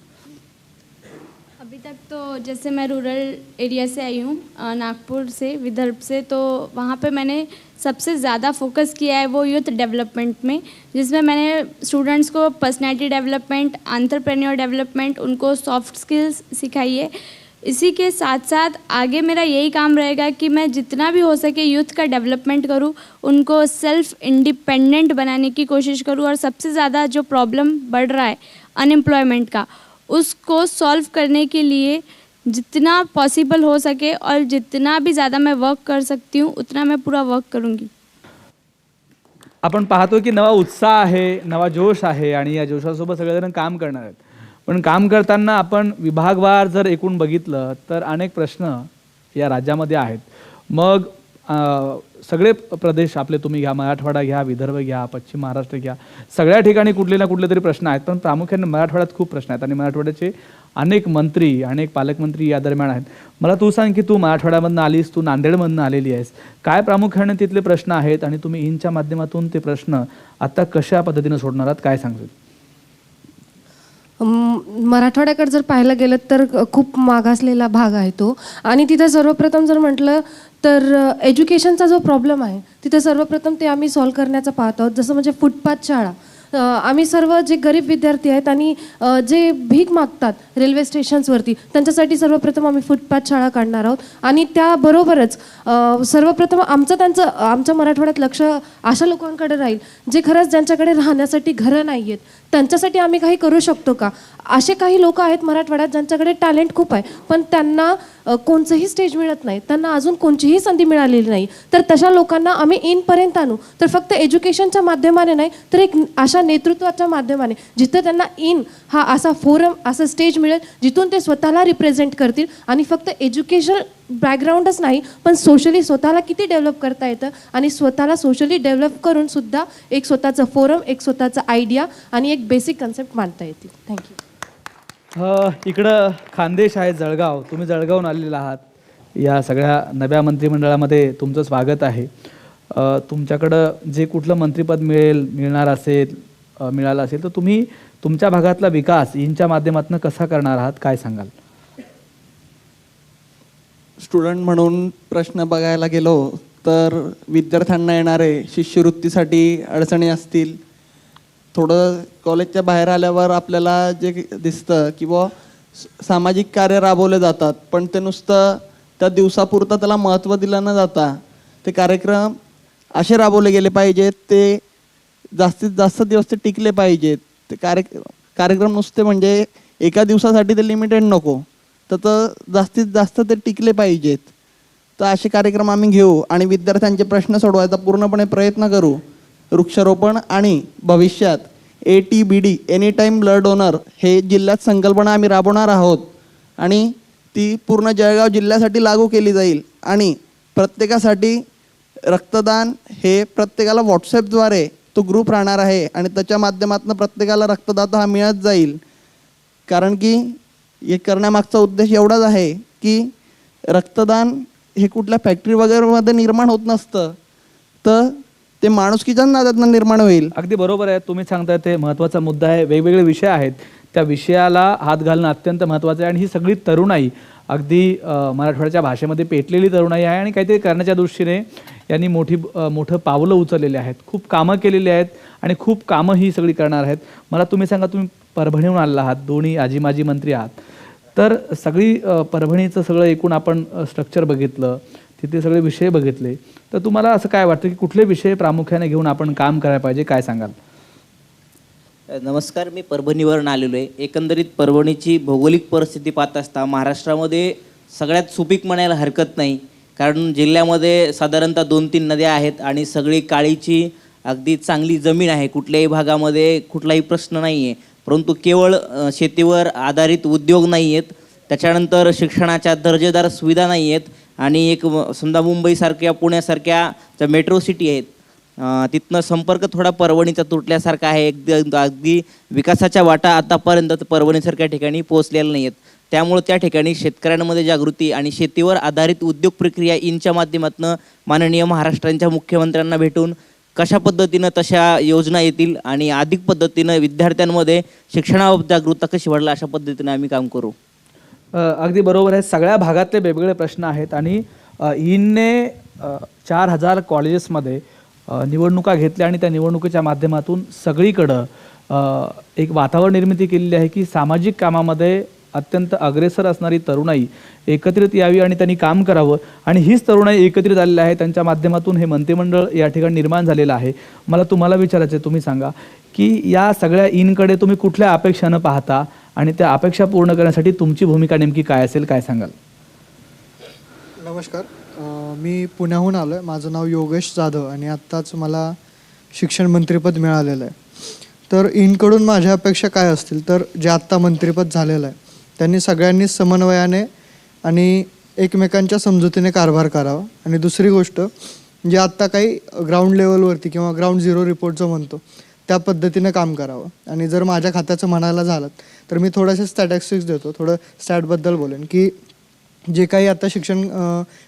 अभी तक तो जैसे मैं रूरल एरिया से आई हूँ, नागपुर से, विदर्भ से, तो वहाँ पे मैंने सबसे ज़्यादा फोकस किया है वो यूथ डेवलपमेंट में, जिसमें मैंने स्टूडेंट्स को पर्सनैलिटी डेवलपमेंट, एंटरप्रेन्योर डेवलपमेंट, उनको सॉफ्ट स्किल्स सिखाई है. इसी के साथ साथ आगे मेरा यही काम रहेगा कि मैं जितना भी हो सके यूथ का डेवलपमेंट करूं, उनको सेल्फ इंडिपेंडेंट बनाने की कोशिश करूं और सबसे ज़्यादा जो प्रॉब्लम बढ़ रहा है अनएम्प्लॉयमेंट का, उसको सॉल्व करने के लिए जितना पॉसिबल हो सके और जितना भी ज़्यादा मैं वर्क कर सकती हूँ उतना मैं पूरा वर्क करूँगी. आपण पाहतो की नवा उत्साह आहे, नवा जोश आहे आणि या जोशासोबत सगळेजण काम करणार आहेत. पण काम करताना आपण विभागवार जर एकूण बघितलं तर अनेक प्रश्न या राज्यामध्ये आहेत. मग सगळे प्रदेश आपले तुम्ही घ्या, मराठवाडा घ्या, विदर्भ घ्या, पश्चिम महाराष्ट्र घ्या, सगळ्या ठिकाणी कुठले ना कुठले तरी प्रश्न आहेत. पण प्रामुख्याने मराठवाड्यात खूप प्रश्न आहेत आणि मराठवाड्याचे अनेक मंत्री, अनेक पालकमंत्री या दरम्यान आहेत. मला तू सांग की तू मराठवाड्यामधून आलीस, तू नांदेडमधून आलेली आहेस, काय प्रामुख्याने तिथले प्रश्न आहेत आणि तुम्ही ईनच्या माध्यमातून ते प्रश्न आता कशा पद्धतीने सोडणार आहात? काय सांगशील? मराठवाड्याकडे जर पाहायला गेलं तर खूप मागासलेला भाग आहे तो आणि तिथं सर्वप्रथम जर म्हटलं तर एज्युकेशनचा जो प्रॉब्लेम आहे तिथे सर्वप्रथम ते आम्ही सॉल्व्ह करण्याचा पाहत आहोत. जसं म्हणजे फुटपाथ शाळा. आम्ही सर्व जे गरीब विद्यार्थी आहेत आणि जे भीक मागतात रेल्वे स्टेशन्सवरती त्यांच्यासाठी सर्वप्रथम आम्ही फुटपाथ शाळा काढणार आहोत. आणि त्याबरोबरच सर्वप्रथम आमच्या मराठवाड्यात लक्ष अशा लोकांकडे राहील जे खरंच ज्यांच्याकडे राहण्यासाठी घरं नाही आहेत. त्यांच्यासाठी आम्ही काही करू शकतो का? असे काही लोक आहेत मराठवाड्यात ज्यांच्याकडे टॅलेंट खूप आहे पण त्यांना कोणतंही स्टेज मिळत नाही, त्यांना अजून कोणतीही संधी मिळालेली नाही. तर तशा लोकांना आम्ही इनपर्यंत आणू. तर फक्त एज्युकेशनच्या माध्यमाने नाही तर एक अशा नेतृत्वाच्या माध्यमाने जिथं त्यांना हा असा फोरम, असा स्टेज मिळेल जिथून ते स्वतःला रिप्रेझेंट करतील. आणि फक्त एज्युकेशन बॅकग्राऊंडच नाही पण सोशली स्वतःला किती डेव्हलप करता येतं आणि स्वतःला सोशली डेव्हलप करून सुद्धा एक स्वतःचं फोरम, एक स्वतःचा आयडिया आणि एक बेसिक कन्सेप्ट मांडता येतील. थँक्यू. इकडं खानदेश आहे जळगाव, तुम्ही जळगावून आलेला आहात. या सगळ्या नव्या मंत्रिमंडळामध्ये तुमचं स्वागत आहे. तुमच्याकडं जे कुठलं मंत्रिपद मिळालं असेल तर तुम्ही तुमच्या भागातला विकास यांच्या माध्यमातून कसा करणार आहात, काय सांगाल? स्टुडंट म्हणून प्रश्न बघायला गेलो तर विद्यार्थ्यांना येणारे शिष्यवृत्तीसाठी अडचणी असतील. थोडं कॉलेजच्या बाहेर आल्यावर आपल्याला जे दिसतं की बुवा सामाजिक कार्य राबवले जातात पण ते नुसतं त्या दिवसापुरतं त्याला महत्त्व दिलं न जाता ते कार्यक्रम असे राबवले गेले पाहिजेत, ते जास्तीत जास्त दिवस ते टिकले पाहिजेत. ते कार्यक्रम नुसते म्हणजे एका दिवसासाठी ते लिमिटेड नको, तर जास्तीत जास्त ते टिकले पाहिजेत. तर असे कार्यक्रम आम्ही घेऊ आणि विद्यार्थ्यांचे प्रश्न सोडवायचा पूर्णपणे प्रयत्न करू. वृक्षारोपण आणि भविष्यात ATBD any time blood donor हे जिल्ह्यात संकल्पना आम्ही राबवणार आहोत आणि ती पूर्ण जळगाव जिल्ह्यासाठी लागू केली जाईल. आणि प्रत्येकासाठी रक्तदान हे प्रत्येकाला व्हॉट्सॲपद्वारे तो ग्रुप राहणार आहे आणि त्याच्या माध्यमातून प्रत्येकाला रक्तदाता हा मिळत जाईल. कारण की हे करण्यामागचा उद्देश एवढाच आहे की रक्तदान हे कुठल्या फॅक्टरी वगैरेमध्ये निर्माण होत नसतं, तर ते माणुसकीच्या नादातून निर्माण होईल. अगदी बरोबर आहे, तुम्ही सांगताय ते महत्त्वाचा मुद्दा आहे. वेगवेगळे विषय आहेत, त्या विषयाला हात घालणं अत्यंत महत्त्वाचं आहे. आणि ही सगळी तरुणाई अगदी मराठवाड्याच्या भाषेमध्ये पेटलेली तरुणाई आहे आणि काहीतरी करण्याच्या दृष्टीने यांनी मोठं पावलं उचललेली आहेत, खूप कामं केलेली आहेत आणि खूप कामं ही सगळी करणार आहेत. मला तुम्ही सांगा, तुम्ही परभणीहून आलेला आहात, दोन्ही आजी माजी मंत्री आहात, तर सगळी परभणीचं सगळं एकूण आपण स्ट्रक्चर बघितलं, तिथे सगळे विषय बघितले, तर तुम्हाला असं काय वाटतं की कुठले विषय प्रामुख्याने घेऊन आपण काम करायला पाहिजे, काय सांगाल? नमस्कार, मी परभणीवरून आलेलो आहे. एकंदरीत परभणीची भौगोलिक परिस्थिती पाहत असता महाराष्ट्रामध्ये सगळ्यात सुपीक म्हणायला हरकत नाही. कारण जिल्ह्यामध्ये साधारणतः 2-3 नद्या आहेत आणि सगळी काळीची अगदी चांगली जमीन आहे. कुठल्याही भागामध्ये कुठलाही प्रश्न नाही आहे. परंतु केवळ शेतीवर आधारित उद्योग नाही आहेत, त्याच्यानंतर शिक्षणाच्या दर्जेदार सुविधा नाही आहेत आणि एक समजा मुंबईसारख्या पुण्यासारख्या ज्या मेट्रो सिटी आहेत तिथनं संपर्क थोडा परभणीचा तुटल्यासारखा आहे. अगदी विकासाच्या वाटा आतापर्यंत परभणीसारख्या ठिकाणी पोहोचलेल्या नाही आहेत. त्यामुळे त्या ठिकाणी शेतकऱ्यांमध्ये जागृती आणि शेतीवर आधारित उद्योग प्रक्रिया इंच्या माध्यमातून माननीय महाराष्ट्राच्या मुख्यमंत्र्यांना भेटून कशा पद्धतीनं तशा योजना येतील आणि अधिक पद्धतीनं विद्यार्थ्यांमध्ये शिक्षणाबाबत जागरूकता कशी वाढला अशा पद्धतीनं आम्ही काम करू. अगदी बरोबर आहे, सगळ्या भागातले वेगवेगळे प्रश्न आहेत आणि ईनने 4000 कॉलेजेसमध्ये निवडणुका घेतल्या आणि त्या निवडणुकीच्या माध्यमातून सगळीकडं एक वातावरण निर्मिती केलेली आहे की सामाजिक कामामध्ये अत्यंत अग्रेसर असणारी तरुणाई एकत्रित यावी आणि त्यांनी काम करावं. आणि हीच तरुणाई एकत्रित आलेली आहे, त्यांच्या माध्यमातून हे मंत्रिमंडळ या ठिकाणी निर्माण झालेलं आहे. मला तुम्हाला विचारायचं आहे, तुम्ही सांगा की या सगळ्या ईनकडे तुम्ही कुठल्या अपेक्षानं पाहता आणि त्या अपेक्षा पूर्ण करण्यासाठी तुमची भूमिका नेमकी काय असेल, काय सांगाल? नमस्कार, मी पुण्याहून आलो आहे. माझं नाव योगेश जाधव आणि आत्ताच मला शिक्षण मंत्रिपद मिळालेलं आहे. तर ईनकडून माझ्या अपेक्षा काय असतील तर जे आत्ता मंत्रिपद झालेलं आहे त्यांनी सगळ्यांनी समन्वयाने आणि एकमेकांच्या समजुतीने कारभार करावा. आणि दुसरी गोष्ट जे आत्ता काही ग्राउंड लेवलवरती किंवा ग्राउंड झिरो रिपोर्ट जो म्हणतो त्या पद्धतीनं काम करावं. आणि जर माझ्या खात्याचं म्हणायला झालं तर मी थोडेसे स्टॅटिस्टिक्स देतो, थोडं स्टॅटबद्दल बोलेन की जे काही आता शिक्षण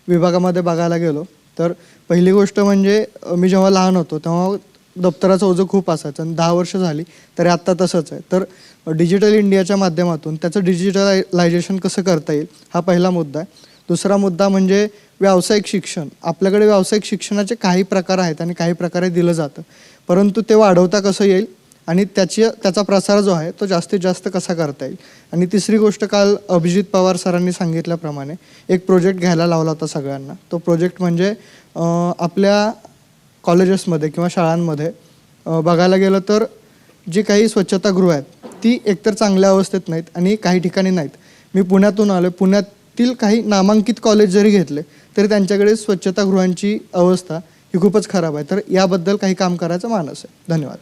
विभागामध्ये बघायला गेलो तर पहिली गोष्ट म्हणजे मी जेव्हा लहान होतो तेव्हा दप्तराचं ओझं खूप असायचं आणि 10 वर्ष झाली तरी आत्ता तसंच आहे. तर डिजिटल इंडियाच्या माध्यमातून त्याचं डिजिटलायझेशन कसं करता येईल हा पहिला मुद्दा आहे. दुसरा मुद्दा म्हणजे व्यावसायिक शिक्षण. आपल्याकडे व्यावसायिक शिक्षणाचे काही प्रकार आहेत आणि काही प्रकारे दिलं जातं, परंतु ते वाढवता कसं येईल आणि त्याचा प्रसार जो आहे तो जास्तीत जास्त कसा करता येईल. आणि तिसरी गोष्ट, काल अभिजित पवार सरांनी सांगितल्याप्रमाणे एक प्रोजेक्ट घ्यायला लावला होता सगळ्यांना. तो प्रोजेक्ट म्हणजे आपल्या कॉलेजेसमध्ये किंवा शाळांमध्ये बघायला गेलं तर जी काही स्वच्छतागृह आहेत ती एकतर चांगल्या अवस्थेत नाहीत आणि काही ठिकाणी नाहीत. मी पुण्यातून आलो, पुण्यातील काही नामांकित कॉलेज जरी घेतले तरी त्यांच्याकडे स्वच्छतागृहांची अवस्था ही खूपच खराब आहे. तर याबद्दल काही काम करायचं मानस आहे. धन्यवाद.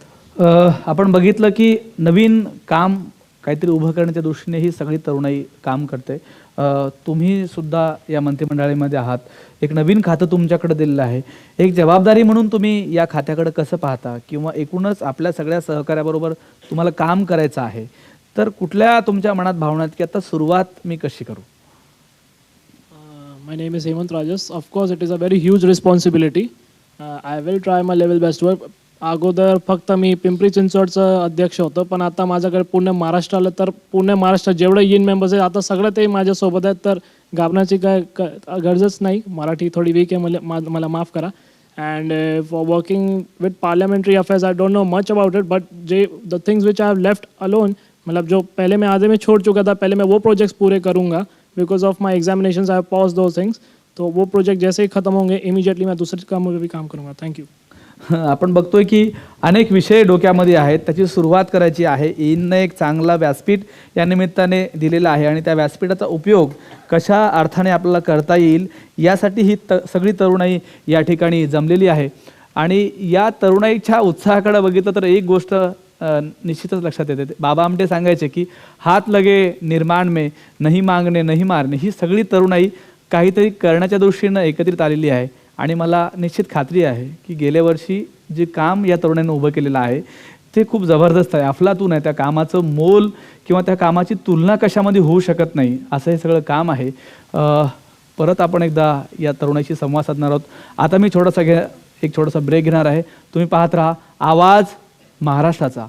आपण बघितलं की नवीन काम काहीतरी उभं करण्याच्या दृष्टीने ही सगळी तरुणाई काम करते. तुम्ही सुद्धा या मंत्रिमंडळामध्ये आहात, एक नवीन खातं तुमच्याकडे दिलेलं आहे. एक जबाबदारी म्हणून तुम्ही या खात्याकडे कसं पाहता, किंवा एकूणच आपल्या सगळ्या सहकार्याबरोबर तुम्हाला काम करायचं आहे, तर कुठल्या तुमच्या मनात भावना आहेत की आता सुरुवात मी कशी करू? My name is Hemant Rajas. Of course, it is a very huge responsibility. I will try my level best to work. अगोदर फक्त मी पिंपरी चिंचवडचं अध्यक्ष होतो, पण आता माझ्याकडे पुणे महाराष्ट्र आलं तर पुणे महाराष्ट्र जेवढे इन मेंबर्स आहेत आता सगळं ते माझ्यासोबत आहेत, तर घाबरण्याची काय गरजच नाही. मराठी थोडी वीक आहे, मला माफ करा. And for working with parliamentary affairs I don't know much about it, but the things which I have left alone, मतलब जो पहले मैं आधे में छोड़ चुका था, पहले मैं वो प्रोजेक्ट्स पूरे करूँगा. Because of my examinations I have pause those things. तो वो प्रोजेक्ट जैसे ही खत्म होंगे इमीडिएटली मैं दूसरे कामों पर भी काम करूँगा. Thank you. आपण बघतोय की अनेक विषय डोक्यामध्ये आहेत, त्याची सुरुवात करायची आहे. ईनने एक चांगला व्यासपीठ या निमित्ताने दिलेला आहे आणि त्या व्यासपीठाचा उपयोग कशा अर्थाने आपल्याला करता येईल यासाठी ही सगळी तरुणाई या ठिकाणी जमलेली आहे. आणि या तरुणाईच्या उत्साहाकडे बघितलं तर एक गोष्ट निश्चितच लक्षात येते. बाबा आमटे सांगायचे की हात लगे निर्माण में, नहीं मागणे नहीं मारणे. ही सगळी तरुणाई काहीतरी करण्याच्या दृष्टीनं एकत्रित आलेली आहे आणि मला निश्चित खात्री आहे की गेल्या वर्षी जे काम या तरुणांनी उभं केलेलं आहे ते खूप जबरदस्त आहे, अफलातून आहे. त्या कामाचं मोल किंवा त्या कामाची तुलना कशामध्ये होऊ शकत नाही असं हे सगळं काम आहे. परत आपण एकदा या तरुणाशी संवाद साधणार आहोत. आता मी एक छोटासा ब्रेक घेणार आहे. तुम्ही पाहत राहा आवाज महाराष्ट्राचा.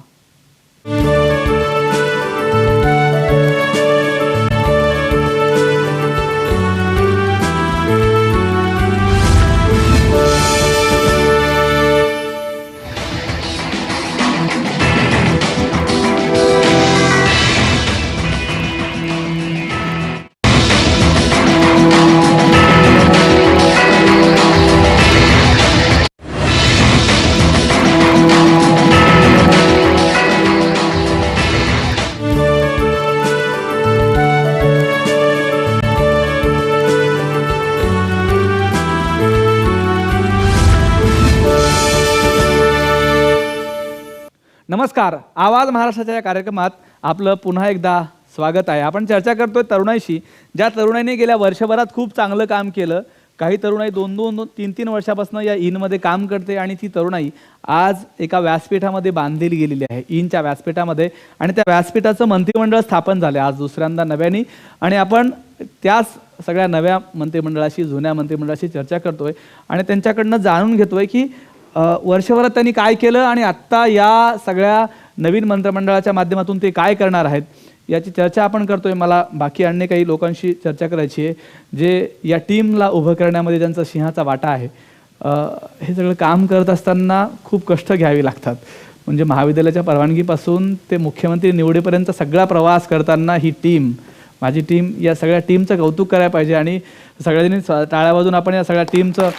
नमस्कार. आवाज महाराष्ट्राच्या या कार्यक्रमात आपलं पुन्हा एकदा स्वागत आहे. आपण चर्चा करतोय तरुणाईशी, ज्या तरुणाईने गेल्या वर्षभरात खूप चांगलं काम केलं. काही तरुणाई 2-3 वर्षापासून या ईनमध्ये काम करते आणि ती तरुणाई आज एका व्यासपीठामध्ये बांधलेली गेलेली आहे, ईनच्या व्यासपीठामध्ये. आणि त्या व्यासपीठाचं मंत्रिमंडळ स्थापन झाले आज दुसऱ्यांदा नव्याने. आणि आपण त्याच सगळ्या नव्या मंत्रिमंडळाशी, जुन्या मंत्रिमंडळाशी चर्चा करतोय आणि त्यांच्याकडनं जाणून घेतोय की वर्षभरात त्यांनी काय केलं आणि आत्ता या सगळ्या नवीन मंत्रिमंडळाच्या माध्यमातून ते काय करणार आहेत याची चर्चा आपण करतोय. मला बाकी अन्य काही लोकांशी चर्चा करायची आहे जे या टीमला उभं करण्यामध्ये त्यांचा सिंहाचा वाटा आहे. हे सगळं काम करत असताना खूप कष्ट घ्यावी लागतात. म्हणजे महाविद्यालयाच्या परवानगीपासून ते मुख्यमंत्री निवडीपर्यंत सगळा प्रवास करताना ही टीम, माझी टीम, या सगळ्या टीमचं कौतुक करायला पाहिजे. आणि सगळ्यांनी टाळ्या वाजून आपण या सगळ्या टीमचं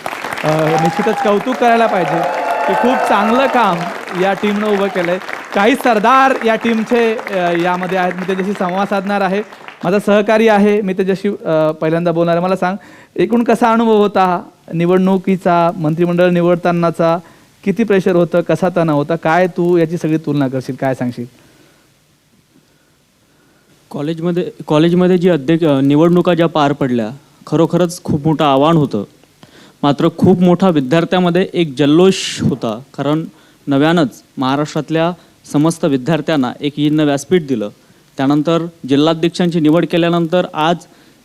निश्चितच कौतुक करायला पाहिजे की खूप चांगलं काम या टीमनं उभं केलं आहे. काही सरदार या टीमचे यामध्ये आहेत. मी त्याच्याशी संवाद साधणार आहे. माझा सहकारी आहे, मी त्याच्याशी पहिल्यांदा बोलणार आहे. मला सांग, एकूण कसा अनुभव होता निवडणुकीचा, मंत्रिमंडळ निवडतानाचा? किती प्रेशर होतं, कसा तणाव होता, काय तू याची सगळी तुलना करशील, काय सांगशील? कॉलेजमध्ये जी निवडणुका ज्या पार पडल्या, खरोखरच खूप मोठं आव्हान होतं. मात्र खूप मोठा विद्यार्थ्यामध्ये एक जल्लोष होता, कारण नव्यानंच महाराष्ट्रातल्या समस्त विद्यार्थ्यांना एक ईन व्यासपीठ दिलं. त्यानंतर जिल्हाध्यक्षांची निवड केल्यानंतर आज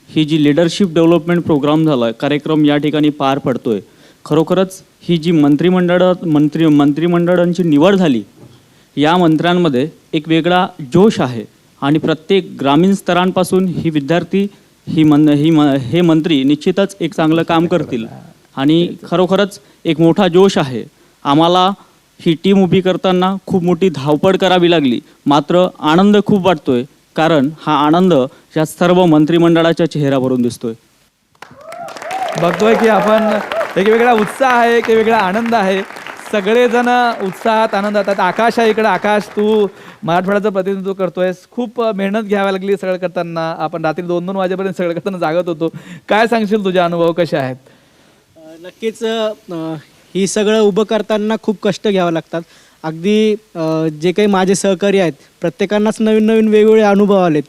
ही जी लिडरशिप डेव्हलपमेंट प्रोग्राम झाला, कार्यक्रम या ठिकाणी पार पडतोय. खरोखरच ही जी मंत्रिमंडळांची निवड झाली, या मंत्र्यांमध्ये एक वेगळा जोश आहे आणि प्रत्येक ग्रामीण स्तरांपासून ही विद्यार्थी हे मंत्री निश्चितच एक चांगलं काम करतील आणि खरोखरच एक मोठा जोश आहे. आम्हाला ही टीम उभी करताना खूप मोठी धावपळ करावी लागली, मात्र आनंद खूप वाटतोय, कारण हा आनंद या सर्व मंत्रिमंडळाच्या चेहऱ्यावरून दिसतोय. बघतोय की आपण एक वेगळा उत्साह आहे, एक वेगळा आनंद आहे. सगळेजण उत्साहात आनंदात आहेत. आकाश आहे इकडे. आकाश, तू मराठवाड्याचं प्रतिनिधित्व करतोयस. खूप मेहनत घ्यावी लागली सगळं करताना. आपण रात्री 2-2 वाजेपर्यंत सगळं करताना जागत होतो. काय सांगशील, तुझे अनुभव कसे आहेत? नक्कीच ही सगळं उभं करताना खूप कष्ट घ्यावं लागतात. अगदी जे काही माझे सहकारी आहेत प्रत्येकांनाच नवीन नवीन वेगवेगळे अनुभव आलेत.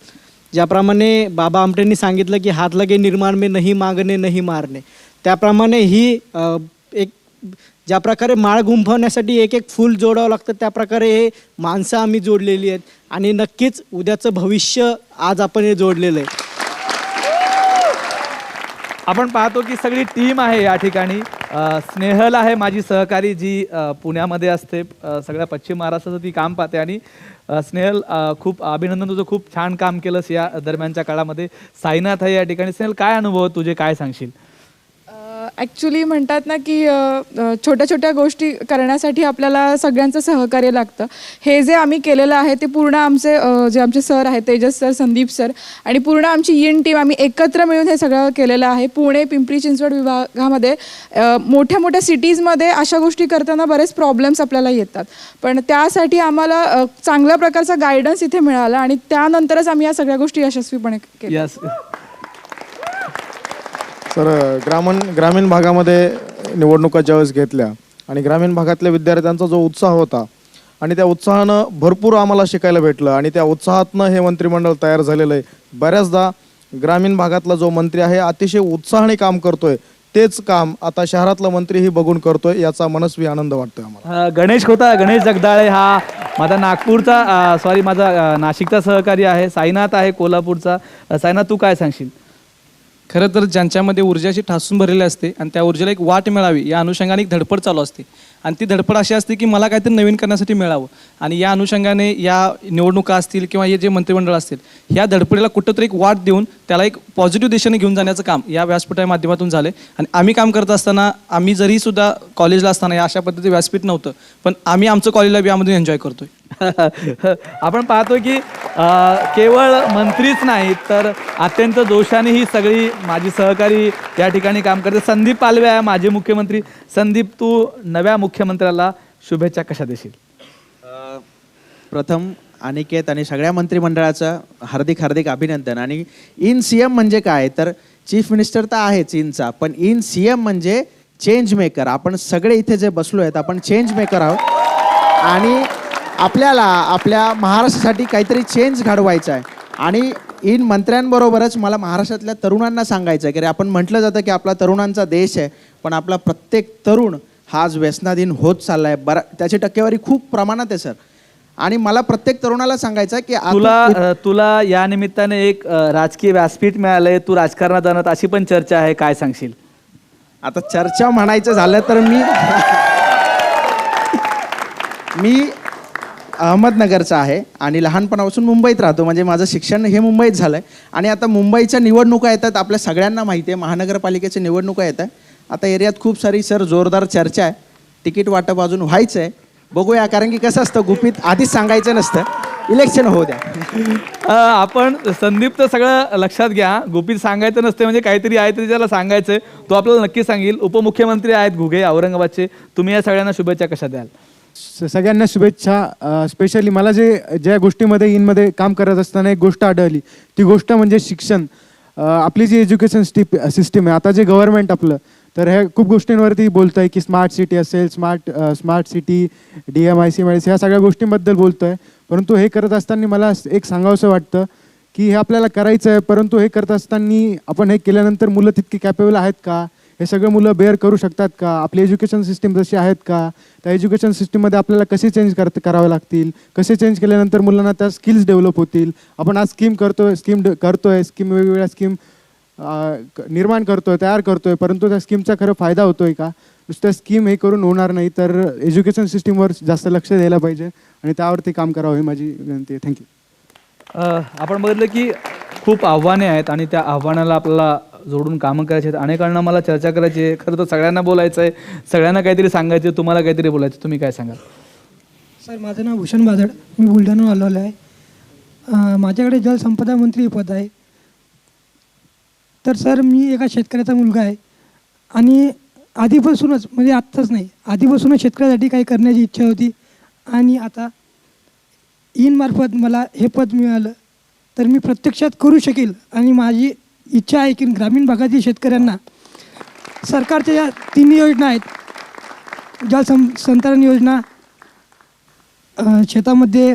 ज्याप्रमाणे बाबा आमटेंनी सांगितलं की हात लगे निर्माण में नहीं मागणे नहीं मारणे, त्याप्रमाणे ही एक ज्या प्रकारे माळ गुंफवण्यासाठी एक एक फूल जोडावं लागतं त्याप्रकारे हे माणसं आम्ही जोडलेली आहेत आणि नक्कीच उद्याचं भविष्य आज आपण हे जोडलेलं आहे. आपण पाहतो की सगळी टीम आहे या ठिकाणी. स्नेहल आहे माझी सहकारी, जी पुण्यामध्ये असते, सगळ्या पश्चिम महाराष्ट्राचं ती काम पाहते. आणि स्नेहल, खूप अभिनंदन, तुझं खूप छान काम केलंस या दरम्यानच्या काळामध्ये. साईनाथ आहे या ठिकाणी. स्नेहल, काय अनुभव तुझे, काय सांगशील? ॲक्च्युली म्हणतात ना की छोट्या छोट्या गोष्टी करण्यासाठी आपल्याला सगळ्यांचं सहकार्य लागतं. हे जे आम्ही केलेलं आहे ते पूर्ण आमचे सर आहेत, तेजस सर, संदीप सर आणि पूर्ण आमची यीन टीम, आम्ही एकत्र मिळून हे सगळं केलेलं आहे. पुणे, पिंपरी चिंचवड विभागामध्ये मोठ्या मोठ्या सिटीजमध्ये अशा गोष्टी करताना बरेच प्रॉब्लेम्स आपल्याला येतात, पण त्यासाठी आम्हाला चांगल्या प्रकारचा गायडन्स इथे मिळाला आणि त्यानंतरच आम्ही या सगळ्या गोष्टी यशस्वीपणे केल्या. सर, ग्रामीण भागामध्ये निवडणुका ज्यावेळेस घेतल्या आणि ग्रामीण भागातल्या विद्यार्थ्यांचा जो उत्साह होता आणि त्या उत्साहानं भरपूर आम्हाला शिकायला भेटलं आणि त्या उत्साहातनं हे मंत्रिमंडळ तयार झालेलं आहे. बऱ्याचदा ग्रामीण भागातला जो मंत्री आहे अतिशय उत्साहाने काम करतोय, तेच काम आता शहरातला मंत्रीही बघून करतोय, याचा मनस्वी आनंद वाटतोय आम्हाला. गणेश खोता, गणेश जगदाळे हा माझा माझा नाशिकचा सहकारी आहे. साईनाथ आहे कोल्हापूरचा. साईनाथ, तू काय सांगशील? खरं तर ज्यांच्यामध्ये ऊर्जाची ठासून भरलेली असते आणि त्या ऊर्जेला एक वाट मिळावी या अनुषंगाने एक धडपड चालू असते आणि ती धडपड अशी असते की मला काहीतरी नवीन करण्यासाठी मिळावं आणि या अनुषंगाने या निवडणुका असतील किंवा हे जे मंत्रिमंडळ असतील ह्या धडपडीला कुठंतरी एक वाट देऊन त्याला एक पॉझिटिव्ह दिशेने घेऊन जाण्याचं काम या व्यासपीठाच्या माध्यमातून झालं आणि आम्ही काम करत असताना आम्ही जरी सुद्धा कॉलेजला असताना या अशा पद्धतीचं व्यासपीठ नव्हतं, पण आम्ही आमचं कॉलेजला बी यामध्ये एन्जॉय करतोय. आपण पाहतो की केवळ मंत्रीच नाहीत तर अत्यंत जोशाने ही सगळी माझी सहकारी या ठिकाणी काम करते. संदीप पालवे आहे माजी मुख्यमंत्री. संदीप, तू नव्या मुख्यमंत्र्याला शुभेच्छा कशा देशील? प्रथम अनिकेत आणि सगळ्या मंत्रिमंडळाचं हार्दिक हार्दिक अभिनंदन. आणि इन सीएम म्हणजे काय, तर चीफ मिनिस्टर तर आहेच इनचा, पण इन सीएम म्हणजे चेंज मेकर. आपण सगळे इथे जे बसलो आहेत आपण चेंज मेकर आहोत आणि आपल्याला आपल्या महाराष्ट्रासाठी काहीतरी चेंज घडवायचं आहे. आणि इन मंत्र्यांबरोबरच मला महाराष्ट्रातल्या तरुणांना सांगायचं आहे की आपण म्हटलं जातं की आपला तरुणांचा देश आहे, पण आपला प्रत्येक तरुण हा आज व्यसनाधीन होत चालला आहे. त्याची टक्केवारी खूप प्रमाणात आहे सर. आणि मला प्रत्येक तरुणाला सांगायचं की तुला या निमित्ताने एक राजकीय व्यासपीठ मिळालंय, तू राजकारणात जाणार अशी पण चर्चा आहे, काय सांगशील? आता चर्चा म्हणायचं झालं तर मी अहमदनगरचा आहे आणि लहानपणापासून मुंबईत राहतो, म्हणजे माझं शिक्षण हे मुंबईत झालं आहे. आणि आता मुंबईच्या निवडणुका येतात, आपल्या सगळ्यांना माहिती आहे, महानगरपालिकेच्या निवडणुका येत आहे. आता एरियात खूप सारी सर जोरदार चर्चा आहे. तिकीट वाटप अजून व्हायचं आहे, बघूया. कारण की कसं असतं, गुपित आधीच सांगायचं नसतं, इलेक्शन होऊ द्या. आपण संदीप तर सगळं लक्षात घ्या, गुपित सांगायचं नसते म्हणजे काहीतरी आहे तरी त्याला सांगायचंय, तो आपल्याला नक्की सांगेल. उपमुख्यमंत्री आहेत घुगे औरंगाबादचे, तुम्ही या सगळ्यांना शुभेच्छा कशा द्याल? सगळ्यांना शुभेच्छा. स्पेशली मला ज्या गोष्टीमध्ये इनमध्ये काम करत असताना एक गोष्ट आढळली, ती गोष्ट म्हणजे शिक्षण. आपली जी एज्युकेशन सिस्टीम आहे आता, जे गव्हर्नमेंट आपलं, तर ह्या खूप गोष्टींवरती बोलतं आहे की स्मार्ट सिटी असेल, स्मार्ट सिटी, DMIC ह्या सगळ्या गोष्टींबद्दल बोलतो आहे. परंतु हे करत असताना मला एक सांगावंसं वाटतं की हे आपल्याला करायचं आहे, परंतु हे करत असताना आपण हे केल्यानंतर मुलं तितकी कॅपेबल आहेत का, हे सगळं मुलं बेअर करू शकतात का, आपली एज्युकेशन सिस्टीम जशी आहेत का, त्या एज्युकेशन सिस्टीममध्ये आपल्याला कसे चेंज करावे लागतील, कसे चेंज केल्यानंतर मुलांना त्या स्किल्स डेव्हलप होतील. आपण आज स्कीम स्कीम वेगवेगळ्या स्कीम निर्माण करतोय, तयार करतोय, परंतु त्या स्कीमचा खरं फायदा होतोय का? नुसत्या स्कीम हे करून होणार नाही, तर एज्युकेशन सिस्टीमवर जास्त लक्ष द्यायला पाहिजे आणि त्यावरती काम करावं ही माझी विनंती आहे. थँक्यू. आपण बघितलं की खूप आव्हाने आहेत आणि त्या आव्हानाला आपल्याला जोडून कामं करायची आहेत. अनेकांना मला चर्चा करायची आहे. खरं तर सगळ्यांना बोलायचं आहे, सगळ्यांना काहीतरी सांगायचं आहे, तुम्हाला काहीतरी बोलायचं. तुम्ही काय सांगाल? सर, माझं नाव भूषण बादड, मी बुलढाणा आलेलो आहे. माझ्याकडे जलसंपदा मंत्री पद आहे. तर सर, मी एका शेतकऱ्याचा मुलगा आहे आणि आधीपासूनच, म्हणजे आत्ताच नाही, आधीपासूनच शेतकऱ्यासाठी काही करण्याची इच्छा होती. आणि आता मार्फत मला हे पद मिळालं तर मी प्रत्यक्षात करू शकेल. आणि माझी इच्छा आहे की ग्रामीण भागातील शेतकऱ्यांना सरकारच्या ज्या 3 योजना आहेत, जलसंधारण योजना, शेतामध्ये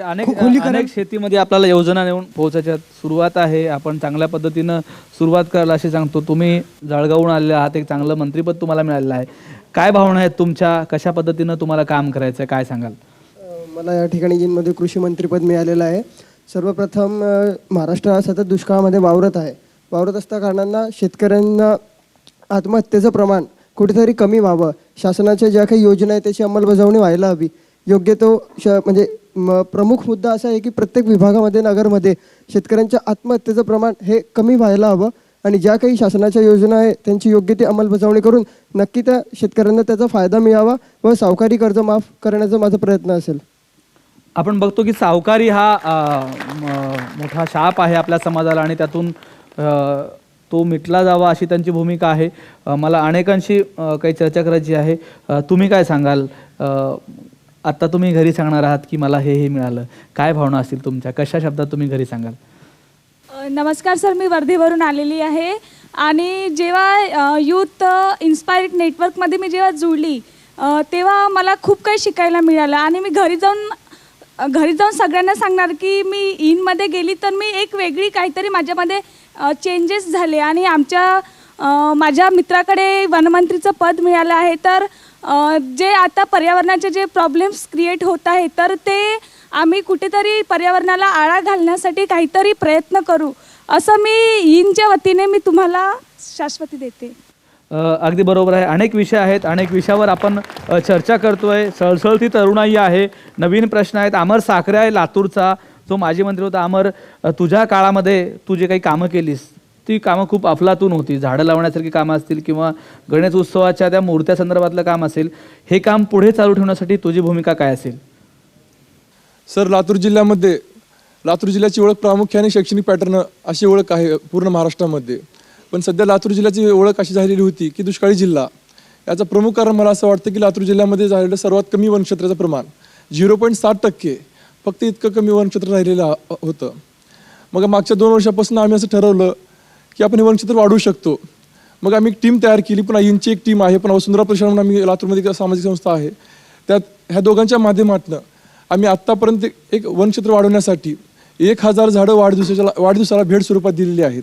अनेक शेतीमध्ये आपल्याला योजना नेऊन पोहोचायच्या सुरुवात आहे. आपण चांगल्या पद्धतीनं सुरुवात करायला असे सांगतो. तुम्ही जळगावहून आलेले आहात, एक चांगलं मंत्रिपद तुम्हाला मिळालेलं आहे. काय भावना आहेत तुमच्या? कशा पद्धतीनं तुम्हाला काम करायचं आहे, काय सांगाल? मला या ठिकाणी जिनमध्ये कृषी मंत्रिपद मिळालेलं आहे. सर्वप्रथम महाराष्ट्र हा सतत दुष्काळामध्ये वावरत असता कारणांना शेतकऱ्यांना आत्महत्येचं प्रमाण कुठेतरी कमी व्हावं, शासनाच्या ज्या काही योजना आहेत त्याची अंमलबजावणी व्हायला हवी. योग्य तो म्हणजे प्रमुख मुद्दा असा आहे की प्रत्येक विभागामध्ये, नगरमध्ये शेतकऱ्यांच्या आत्महत्येचं प्रमाण हे कमी व्हायला हवं. आणि ज्या काही शासनाच्या योजना आहे त्यांची योग्य ती अंमलबजावणी करून नक्की त्या शेतकऱ्यांना त्याचा फायदा मिळावा व सावकारी कर्ज माफ करण्याचा माझा प्रयत्न असेल. आपण बघतो की सावकारी हा मोठा शाप आहे आपल्या समाजाला आणि त्यातून तो मिटला जावा अशी त्यांची भूमिका आहे. मला अनेकांशी काही चर्चा करायची आहे. तुम्ही काय सांगाल? आत्ता तुम्ही घरी सांगणार आहात की मला हे मिळालं, काय भावना असतील तुमच्या? कशा शब्दात तुम्ही घरी सांगाल? नमस्कार सर, मी वर्धेवरून आलेली आहे आणि जेव्हा यूथ इन्स्पायर्ड नेटवर्कमध्ये मी जेव्हा जुळली तेव्हा मला खूप काही शिकायला मिळालं. आणि मी घरी जाऊन सगळ्यांना सांगणार की मी इनमध्ये गेली तर मी एक वेगळी काहीतरी माझ्यामध्ये चेंजेस झाले. आणि माझ्या मित्राकडे वनमंत्रीचं पद मिळालं आहे. तर जे आता पर्यावरणाचे जे प्रॉब्लेम्स क्रिएट होत आहेत तर ते आम्ही कुठेतरी पर्यावरणाला आळा घालण्यासाठी काहीतरी प्रयत्न करू असं मी इनच्या वतीने मी तुम्हाला शाश्वती देते. अगदी बरोबर आहे. अनेक विषय आहेत, अनेक विषयावर आपण चर्चा करतोय. सळसळती तरुणाई आहे, नवीन प्रश्न आहेत. अमर साखरे आहे लातूरचा, जो माजी मंत्री होता. अमर, तुझ्या काळामध्ये तू जे काही कामं केलीस ती कामं खूप अफलातून होती. झाडं लावण्यासारखी कामं असतील किंवा गणेश उत्सवाच्या त्या मूर्त्या संदर्भातलं काम असेल, हे काम पुढे चालू ठेवण्यासाठी तुझी भूमिका काय असेल? सर, लातूर जिल्ह्याची ओळख प्रामुख्याने शैक्षणिक पॅटर्न अशी ओळख आहे पूर्ण महाराष्ट्रामध्ये. पण सध्या लातूर जिल्ह्याची ओळख अशी झालेली होती की दुष्काळी जिल्हा. याचं प्रमुख कारण मला असं वाटतं की लातूर जिल्ह्यामध्ये झालेलं सर्वात कमी वनक्षेत्राचं प्रमाण 0.7%, फक्त इतकं कमी वनक्षेत्र राहिलेलं होतं. मग मागच्या 2 वर्षापासून आम्ही असं ठरवलं की आपण हे वनक्षेत्र वाढवू शकतो. मग आम्ही एक टीम तयार केली. पण इंची एक टीम आहे, पण वसुंधरा प्रशासन म्हणून आम्ही लातूरमध्ये एक सामाजिक संस्था आहे. त्यात ह्या दोघांच्या माध्यमातून आम्ही आत्तापर्यंत एक वनक्षेत्र वाढवण्यासाठी 1000 झाडं वाढदिवसाला भेट स्वरूपात दिलेली आहेत.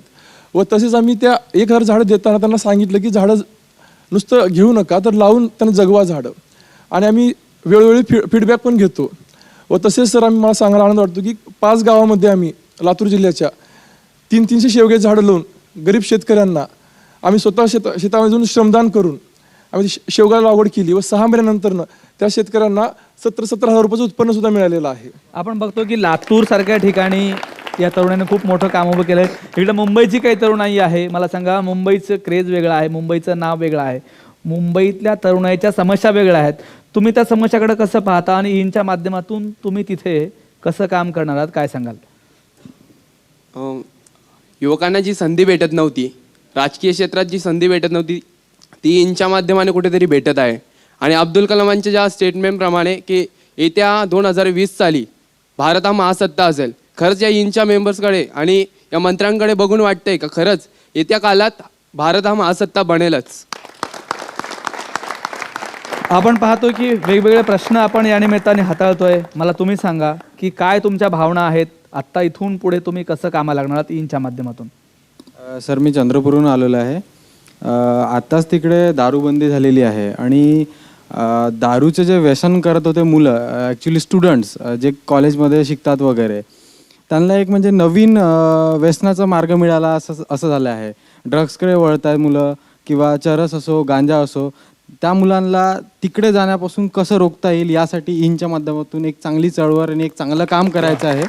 व तसेच आम्ही त्या 1000 झाडं देताना त्यांना सांगितलं की झाडं नुसतं घेऊ नका, तर लावून त्यांना जगवा झाडं. आणि आम्ही वेळोवेळी फीडबॅक पण घेतो. व तसेच सर, मला सांगायला आनंद वाटतो की 5 गावामध्ये आम्ही लातूर जिल्ह्याच्या 300 शेवगे झाडं लावून गरीब शेतकऱ्यांना आम्ही स्वतः शेतामधून श्रमदान करून आम्ही शेवगा लागवड केली. व 6 महिन्यानंतर त्या शेतकऱ्यांना 17,000 रुपयाचं उत्पन्न सुद्धा मिळालेलं आहे. आपण बघतो की लातूर सारख्या ठिकाणी या तरुणाने खूप मोठं काम उभं केलं आहे. इकडे मुंबईची काही तरुणाई आहे. मला सांगा, मुंबईचं क्रेज वेगळं आहे, मुंबईचं नाव वेगळं आहे, मुंबईतल्या तरुणाईच्या समस्या वेगळ्या आहेत. तुम्ही त्या समस्याकडे कसं पाहता आणि इनच्या माध्यमातून तुम्ही तिथे कसं काम करणार आहात, काय सांगाल? युवकांना जी संधी भेटत नव्हती, राजकीय क्षेत्रात जी संधी भेटत नव्हती, ती इनच्या माध्यमाने कुठेतरी भेटत आहे. आणि अब्दुल कलामांच्या ज्या स्टेटमेंटप्रमाणे की येत्या 2020 साली भारत हा महासत्ता असेल, खरंच या इनच्या मेंबर्सकडे आणि या मंत्र्यांकडे बघून वाटतंय का खरंच येत्या काळात भारत हा महासत्ता बनेलच? आपण पाहतो की वेगवेगळे प्रश्न आपण या निमित्ताने हाताळतोय. मला तुम्ही सांगा की काय तुमच्या भावना आहेत, आत्ता इथून पुढे तुम्ही कसं कामा लागणार आहात इनच्या माध्यमातून? सर, मी चंद्रपूरहून आलेलो आहे. आत्ताच तिकडे दारूबंदी झालेली आहे आणि दारूचे जे व्यसन करत होते मुलं, ॲक्च्युली स्टुडंट्स जे कॉलेजमध्ये शिकतात वगैरे, त्यांना एक म्हणजे नवीन व्यसनाचा मार्ग मिळाला असं झालं आहे. ड्रग्सकडे वळत आहेत मुलं, किंवा चरस असो, गांजा असो. त्या मुलांना तिकडे जाण्यापासून कसं रोखता येईल यासाठी इनच्या माध्यमातून एक चांगली चळवळ आणि एक चांगलं काम करायचं आहे.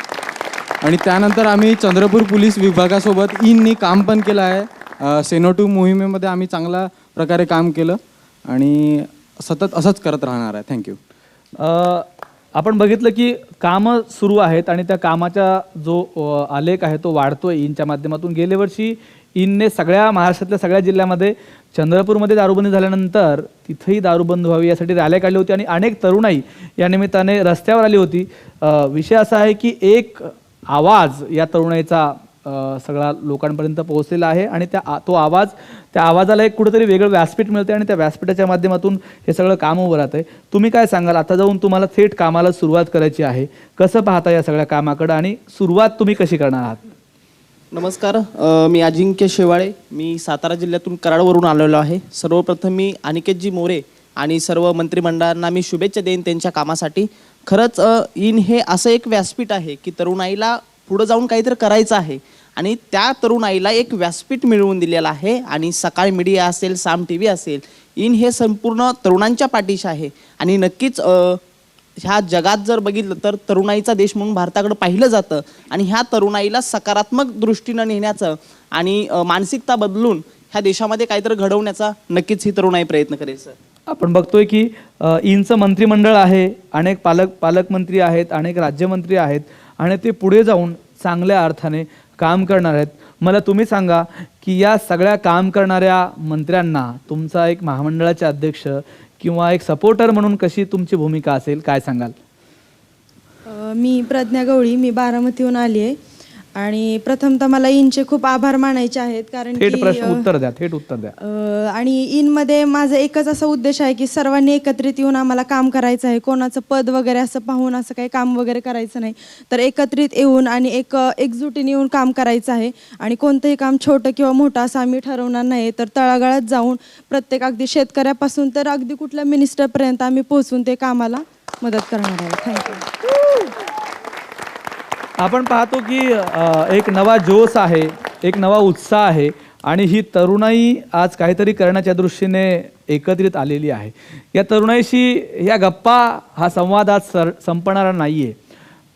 आणि त्यानंतर आम्ही चंद्रपूर पोलीस विभागासोबत इननी काम पण केलं आहे. सेनो 2 मोहिमेमध्ये आम्ही चांगल्या प्रकारे काम केलं आणि सतत असंच करत राहणार आहे. थँक्यू. आपण बघितलं की कामं सुरू आहेत आणि त्या कामाचा जो आलेख आहे तो वाढतोय इनच्या माध्यमातून. गेल्या वर्षी इनने सगळ्या महाराष्ट्रातल्या सगळ्या जिल्ह्यामध्ये, चंद्रपूरमध्ये दारूबंदी झाल्यानंतर तिथेही दारूबंद व्हावी यासाठी रॅल्या काढली होती आणि अनेक तरुणाई या निमित्ताने रस्त्यावर आली होती. विषय असा आहे की एक आवाज या तरुणाईचा सगळा लोकांपर्यंत पोहोचलेला आहे आणि त्या आवाजाला एक कुठेतरी वेगळं व्यासपीठ मिळते आणि त्या व्यासपीठाच्या माध्यमातून हे सगळं काम उभं राहतं आहे. तुम्ही काय सांगाल, आता जाऊन तुम्हाला थेट कामाला सुरुवात करायची आहे, कसं पाहता या सगळ्या कामाकडं आणि सुरुवात तुम्ही कशी करणार आहात? नमस्कार, मी अजिंक्य शेवाळे, मी सातारा जिल्ह्यातून कराडवरून आलेलो आहे. सर्वप्रथम मी अनिकेतजी मोरे आणि सर्व मंत्रिमंडळांना मी शुभेच्छा देईन त्यांच्या कामासाठी. खरंच इन हे असं एक व्यासपीठ आहे की तरुणाईला पुढं जाऊन काहीतरी करायचं आहे आणि त्या तरुणाईला एक व्यासपीठ मिळवून दिलेलं आहे. आणि सकाळ मीडिया असेल, साम TV असेल, इन हे संपूर्ण तरुणांच्या पाठीशी आहे. आणि नक्कीच ह्या जगात जर बघितलं तर तरुणाईचा देश म्हणून भारताकडे पाहिलं जातं आणि ह्या तरुणाईला सकारात्मक दृष्टीनं नेण्याचं आणि मानसिकता बदलून ह्या देशामध्ये काहीतरी घडवण्याचा नक्कीच ही तरुणाई प्रयत्न करेल. सर, आपण बघतोय की इनचं मंत्रिमंडळ आहे, अनेक पालकमंत्री आहेत, अनेक राज्यमंत्री आहेत आणि ते पुढे जाऊन चांगल्या अर्थाने काम करणार आहेत. मला तुम्ही सांगा की या सगळ्या काम करणाऱ्या मंत्र्यांना तुमचा एक महामंडळाचे अध्यक्ष किंवा एक सपोर्टर म्हणून कशी तुमची भूमिका असेल, काय सांगाल? मी प्रज्ञा गवळी, मी बारामतीहून आली आहे आणि प्रथमतः मला इनचे खूप आभार मानायचे आहेत कारण थेट की प्रश्न उत्तर द्या, थेट उत्तर द्या. आणि इनमध्ये माझा एकच असा उद्देश आहे की सर्वांनी एकत्रित येऊन आम्हाला काम करायचं आहे. कोणाचं पद वगैरे असं पाहून असं काही काम वगैरे करायचं नाही, तर एकत्रित येऊन आणि एकजुटीने येऊन काम करायचं आहे. आणि कोणतंही काम छोटं किंवा मोठं असं आम्ही ठरवणार नाही, तर तळागाळात जाऊन प्रत्येक अगदी शेतकऱ्यापासून तर अगदी कुठल्या मिनिस्टरपर्यंत आम्ही पोहोचून ते कामाला मदत करणार आहे. थँक्यू. आपण पाहतो की एक नवा जोश आहे, एक नवा उत्साह आहे आणि ही तरुणाई आज काहीतरी करण्याच्या दृष्टीने एकत्रित आलेली आहे. या तरुणाईशी या गप्पा, हा संवाद आज संपणारा नाही आहे.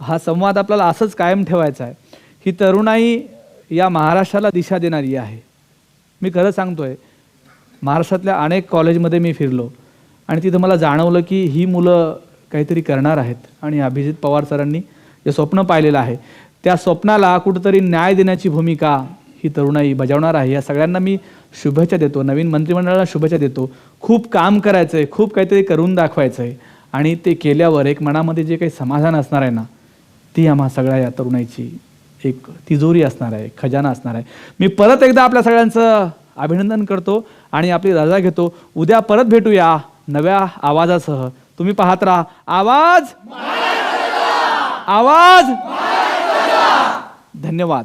हा संवाद आपल्याला असंच कायम ठेवायचा आहे. ही तरुणाई या महाराष्ट्राला दिशा देणारी आहे. मी खरं सांगतोय, महाराष्ट्रातल्या अनेक कॉलेजमध्ये मी फिरलो आणि तिथं मला जाणवलं की ही मुलं काहीतरी करणार आहेत आणि अभिजित पवार सरांनी जे स्वप्न पाहिलेलं आहे त्या स्वप्नाला कुठंतरी न्याय देण्याची भूमिका ही तरुणाई बजावणार आहे. या सगळ्यांना मी शुभेच्छा देतो, नवीन मंत्रिमंडळाला शुभेच्छा देतो. खूप काम करायचं आहे, खूप काहीतरी करून दाखवायचं आहे आणि ते केल्यावर एक मनामध्ये जे काही समाधान असणार आहे ना, ती आम्हा सगळ्या या तरुणाईची एक तिजोरी असणार आहे, खजाना असणार आहे. मी परत एकदा आपल्या सगळ्यांचं अभिनंदन करतो आणि आपली रजा घेतो. उद्या परत भेटूया नव्या आवाजासह. तुम्ही पाहत राहा आवाज. धन्यवाद.